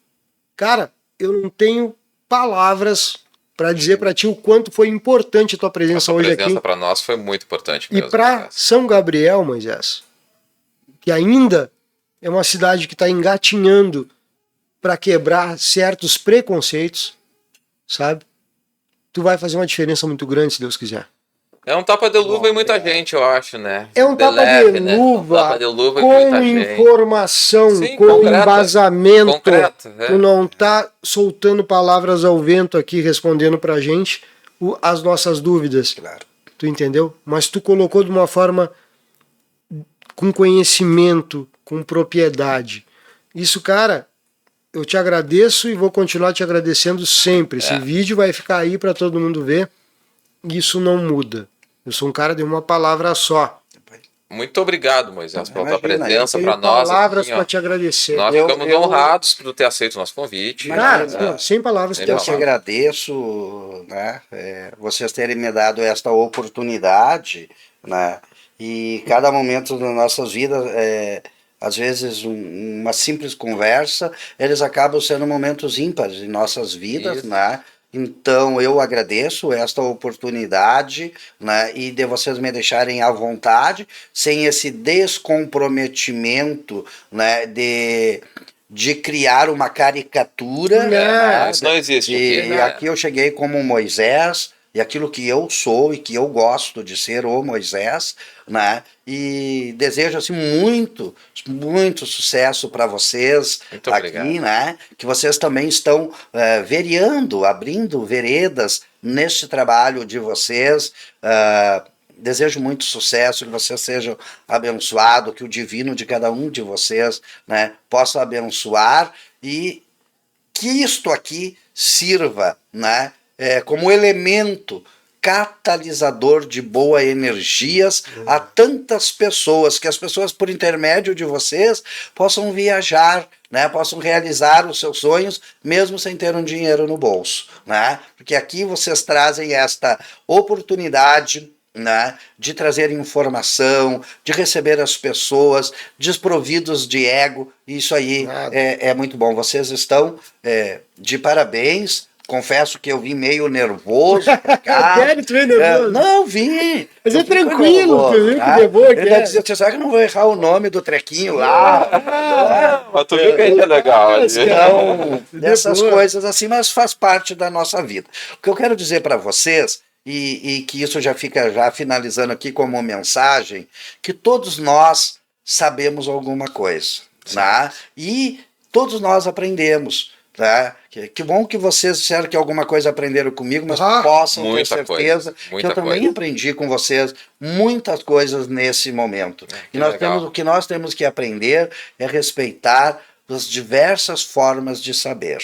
Cara, eu não tenho palavras para dizer para ti o quanto foi importante a tua presença hoje aqui. A presença para nós foi muito importante mesmo. E para São Gabriel, Moisés, que ainda é uma cidade que está engatinhando para quebrar certos preconceitos, sabe? Tu vai fazer uma diferença muito grande, se Deus quiser. É um tapa de luva em muita gente, eu acho, né? É um tapa de luva, um tapa de luva com informação, sim, com concreta, embasamento. concreto, Tu não tá soltando palavras ao vento aqui, respondendo pra gente as nossas dúvidas. Claro. Tu entendeu? Mas tu colocou de uma forma com conhecimento, com propriedade. Isso, cara, eu te agradeço e vou continuar te agradecendo sempre. Esse vídeo vai ficar aí para todo mundo ver. Isso não muda. Eu sou um cara de uma palavra só. Muito obrigado, Moisés, pela tua presença para nós. Palavras para te agradecer. Nós ficamos honrados por ter aceito o nosso convite. Cara, sem palavras. Eu te agradeço, né, vocês terem me dado esta oportunidade, né, e cada momento das nossas vidas, às vezes uma simples conversa, eles acabam sendo momentos ímpares em nossas vidas, né? Então eu agradeço esta oportunidade, né, e de vocês me deixarem à vontade, sem esse descomprometimento, né, de criar uma caricatura. Né? Isso não existe. E aqui eu cheguei como Moisés, e aquilo que eu sou e que eu gosto de ser o Moisés, né? E desejo assim muito sucesso para vocês muito aqui, obrigado. Né? Que vocês também estão vereando, abrindo veredas neste trabalho de vocês. Desejo muito sucesso, que vocês sejam abençoados, que o divino de cada um de vocês, né, possa abençoar e que isto aqui sirva, né, como elemento catalisador de boas energias a tantas pessoas, que as pessoas, por intermédio de vocês, possam viajar, né, possam realizar os seus sonhos, mesmo sem ter um dinheiro no bolso, né, porque aqui vocês trazem esta oportunidade, né, de trazer informação, de receber as pessoas desprovidos de ego. Isso aí é muito bom. Vocês estão de parabéns. Confesso que eu vim meio nervoso pra cá. Tu veio nervoso? Não, vim. Mas é tranquilo, tu viu que levou aqui. Ele dizia, você sabe que eu não vou errar o nome do trequinho lá? Mas tu viu que a gente é legal. Então, dessas coisas assim, mas faz parte da nossa vida. O que eu quero dizer para vocês, e que isso já fica já finalizando aqui como mensagem, que todos nós sabemos alguma coisa, né? E todos nós aprendemos. Tá? Que bom que vocês disseram que alguma coisa aprenderam comigo, mas possam ter certeza que eu também aprendi com vocês muitas coisas nesse momento. E o que nós temos que aprender é respeitar as diversas formas de saber.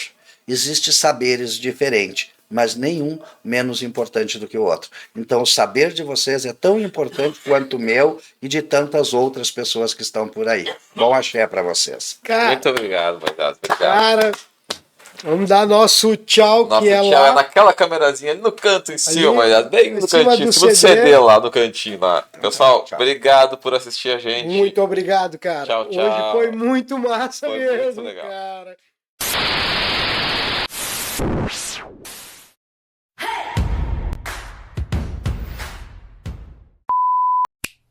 Existem saberes diferentes, mas nenhum menos importante do que o outro. Então o saber de vocês é tão importante quanto o meu e de tantas outras pessoas que estão por aí. Bom axé para vocês. Cara, muito obrigado, obrigado. Cara, vamos dar nosso tchau, nosso que é tchau lá. É naquela câmerazinha ali no canto em cima, mas bem no cantinho, em cima do CD lá no cantinho lá. Pessoal, tchau. Obrigado por assistir a gente. Muito obrigado, cara. Tchau, tchau. Hoje foi muito massa foi mesmo, muito legal. cara.